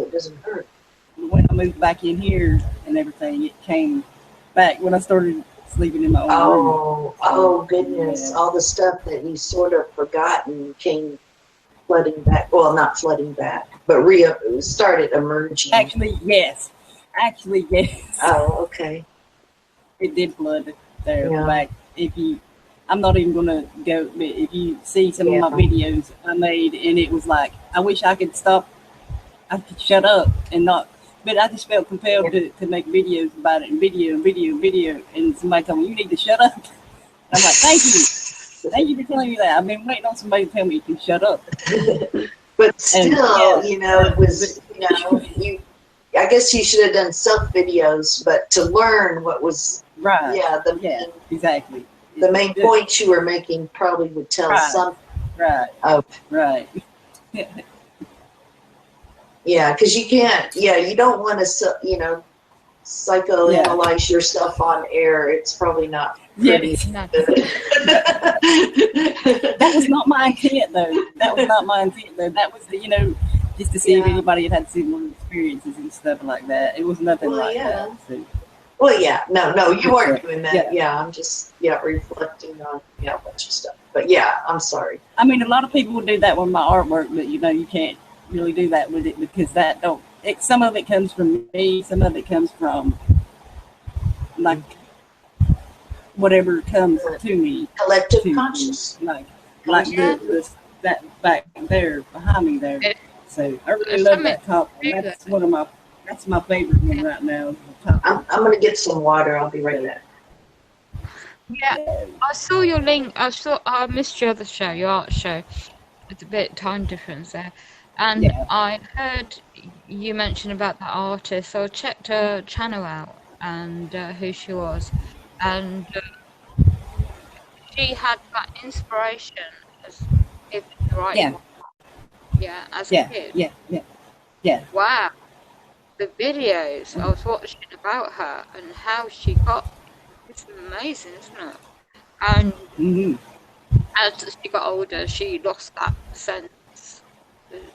it doesn't hurt. When I moved back in here and everything, it came back when I started sleeping in my own room. Oh goodness! All the stuff that you sort of forgotten came flooding back. Well, not flooding back, but started emerging. Actually, yes. Oh, okay. It did flood there back. I'm not even gonna go. But if you see some of my videos I made, and it was like, I wish I could stop. I could shut up and not. But I just felt compelled to make videos about it, and video, and somebody told me, you need to shut up. I'm like, thank you for telling me that. I've been waiting on somebody to tell me you can shut up. But still, it was, I guess you should have done self-videos, but to learn what was, exactly. The main points you were making probably would tell something. Right. Yeah, because you can't. Yeah, you don't want to. Psychoanalyze yourself on air. It's probably not pretty. That was not my intent, though. That was just to see if anybody had similar experiences and stuff like that. It was nothing that. So. Well, no, you weren't doing that. I'm just reflecting on a bunch of stuff. But I'm sorry. I mean, a lot of people would do that with my artwork, but you can't really do that with it because some of it comes from me, some of it comes from like whatever comes to me, collective conscious, like that back there behind me there. So I really love that top one. That's my favorite one right now. I'm gonna get some water. I'll be right back. Yeah, I saw your link. I missed your other show, your art show. It's a bit time difference there. And I heard you mention about that artist, so I checked her channel out and who she was. And she had that inspiration as if the right one. Yeah, as a kid. Yeah. Wow. The videos I was watching about her and how she got, it's amazing, isn't it? And as she got older, she lost that sense.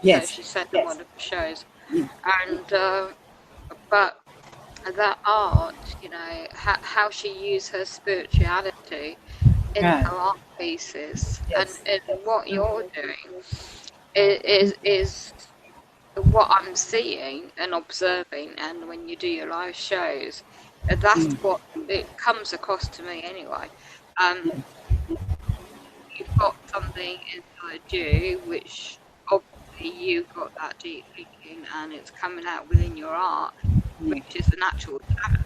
Yes. So she said in one of the shows. And, but that art, how she used her spirituality in her art pieces and what you're doing is what I'm seeing and observing, and when you do your live shows, that's what it comes across to me anyway. You've got something inside you which obviously you've got that deep thinking and it's coming out within your art, which is a natural talent,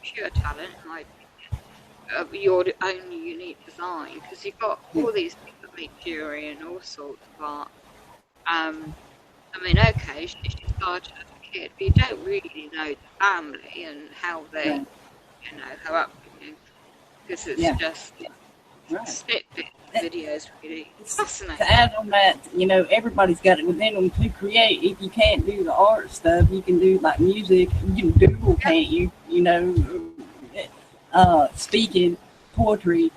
pure talent in my opinion, your own unique design, because you've got all these people that make jewelry and all sorts of art, I mean, okay, she started as a kid, but you don't really know the family and how they, you know, her upbringing, because it's just snippet videos, really. It's fascinating. To add on that, you know, everybody's got it within them to create. If you can't do the art stuff, you can do like music, you can doodle, can't you? You know, speaking, poetry,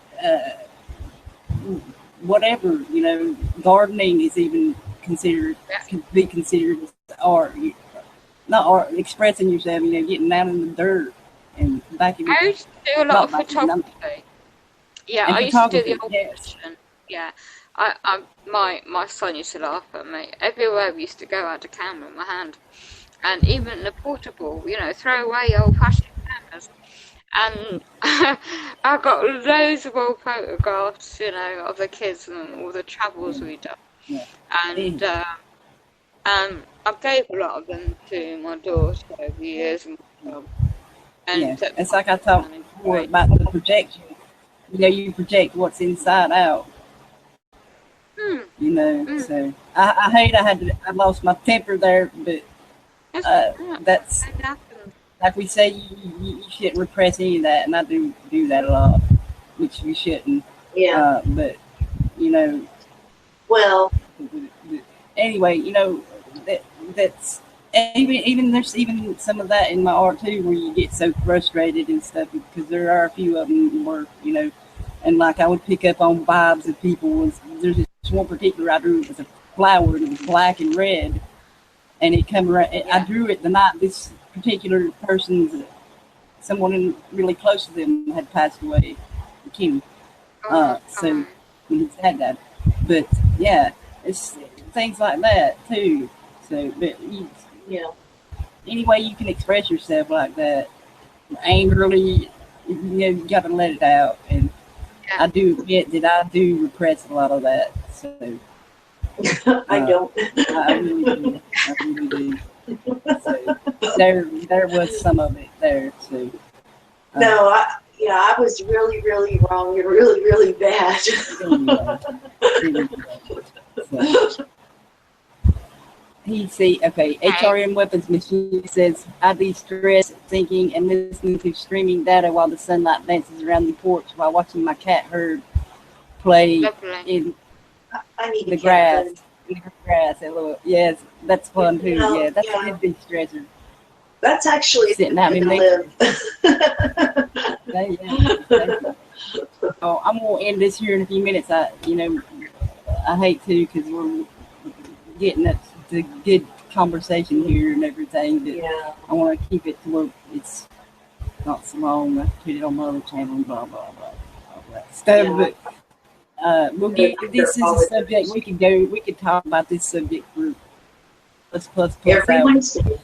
whatever, you know, gardening is even considered, can be considered art. Not art, expressing yourself, you know, getting down in the dirt and back in. I used to do a lot of photography. Yeah, I used to do the old fashioned. Yeah, my son used to laugh at me. Everywhere we used to go, I had a camera in my hand, and even the portable, you know, throw away old fashioned cameras. And I got loads of old photographs, you know, of the kids and all the travels we'd done. Yeah. And I gave a lot of them to my daughter over the years. And it's like I talked before about the projection. You know, you project what's inside out. You know, so I hate I lost my temper there, but that's like we say, you shouldn't repress any of that, and I do that a lot, which we shouldn't. Yeah. But you know, well, anyway, you know, that's even there's even some of that in my art too, where you get so frustrated and stuff, because there are a few of them where, you know, and like I would pick up on vibes of people. There's this one particular I drew, it was a flower, and it was black and red, and it come around. I drew it the night this particular person's, someone really close to them had passed away, Kim. So when his dad died. But yeah, it's things like that too. So, but any way you can express yourself like that, angrily, you know, you got to let it out. And I do admit that I do repress a lot of that. So I don't. I really do. I really do. So there was some of it there. So no, I was really, really wrong and really, really bad. HRM Weapons Machine says, I de-stress thinking and listening to streaming data while the sunlight dances around the porch while watching my cat herd play in the grass. In the grass. Yes, that's fun too. Yeah, that's a good de-stressor. That's actually sitting out in nature. Oh, I'm gonna end this here in a few minutes. I hate to, because we're getting at the good conversation here and everything, but I want to keep it to where it's not so long. I put it on my other channel and blah blah blah, all that stuff. But we'll get. This is a subject we could talk about this subject for plus every Wednesday.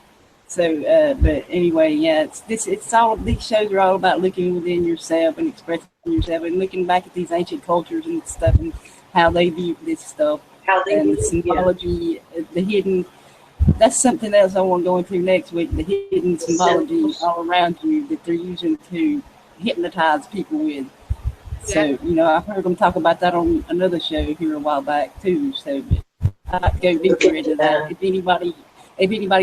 So, but anyway, it's all, these shows are all about looking within yourself and expressing yourself and looking back at these ancient cultures and stuff and how they view this stuff. And the symbology, the hidden, that's something else I want to go into next week, the hidden symbology all around you that they're using to hypnotize people with. So, you know, I heard them talk about that on another show here a while back too. So, but I'd like to go deeper into that. If anybody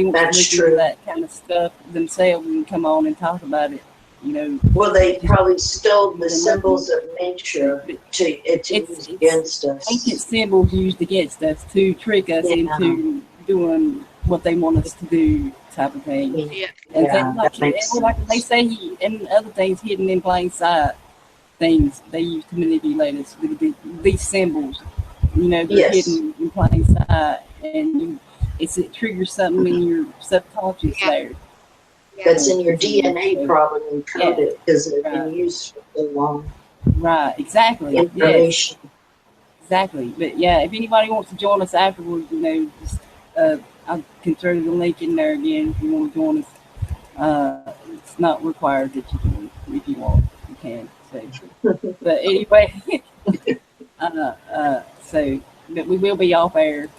wants to look into that kind of stuff themselves and come on and talk about it, you know. Well, they probably stole the symbols of nature to use against us. Ancient symbols used against us to trick us into doing what they want us to do, type of thing. And like they say, and other things hidden in plain sight, things they use to manipulate us. These symbols, you know, they're hidden in plain sight, and it triggers something in your subconscious there. That's in your DNA probably encoded because it's been used for so long. Right, exactly. Information. Yes. Exactly. But if anybody wants to join us afterwards, you know, just I can throw the link in there again if you want to join us. It's not required that you join. If you want, you can. So, but anyway, but we will be off air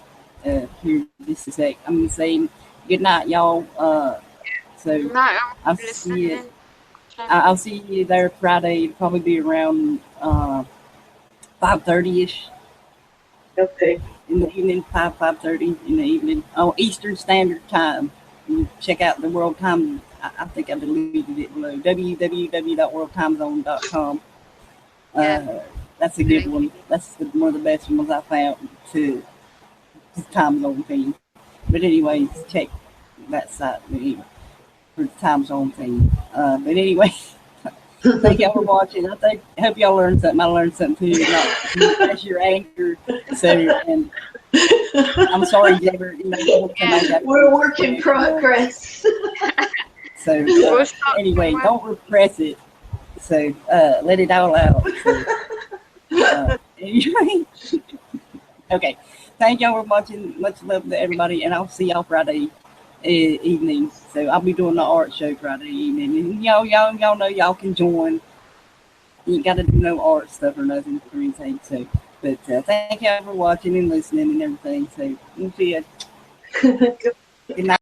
here just a sec. I'm gonna say good night, y'all. So I'll see you there Friday. It'll probably be around 5:30ish. Okay. in the evening, 5:30 in the evening on Eastern Standard Time. You check out the World Time. I think I deleted it below. www.worldtimezone.com. That's a good one. That's one of the best ones I found to time zone thing. But anyways, check that site for the time zone thing. But anyway, thank y'all for watching. I hope y'all learned something. I learned something too. Not to press your anger. So, and I'm sorry, Jabber. We're a work in progress. So anyway, don't repress it. So let it all out. So, anyway, okay. Thank y'all for watching. Much love to everybody, and I'll see y'all Friday evening. So I'll be doing the art show Friday evening, and y'all know y'all can join. You ain't got to do no art stuff or nothing or anything. So, but thank y'all for watching and listening and everything. So we'll see you. Good night.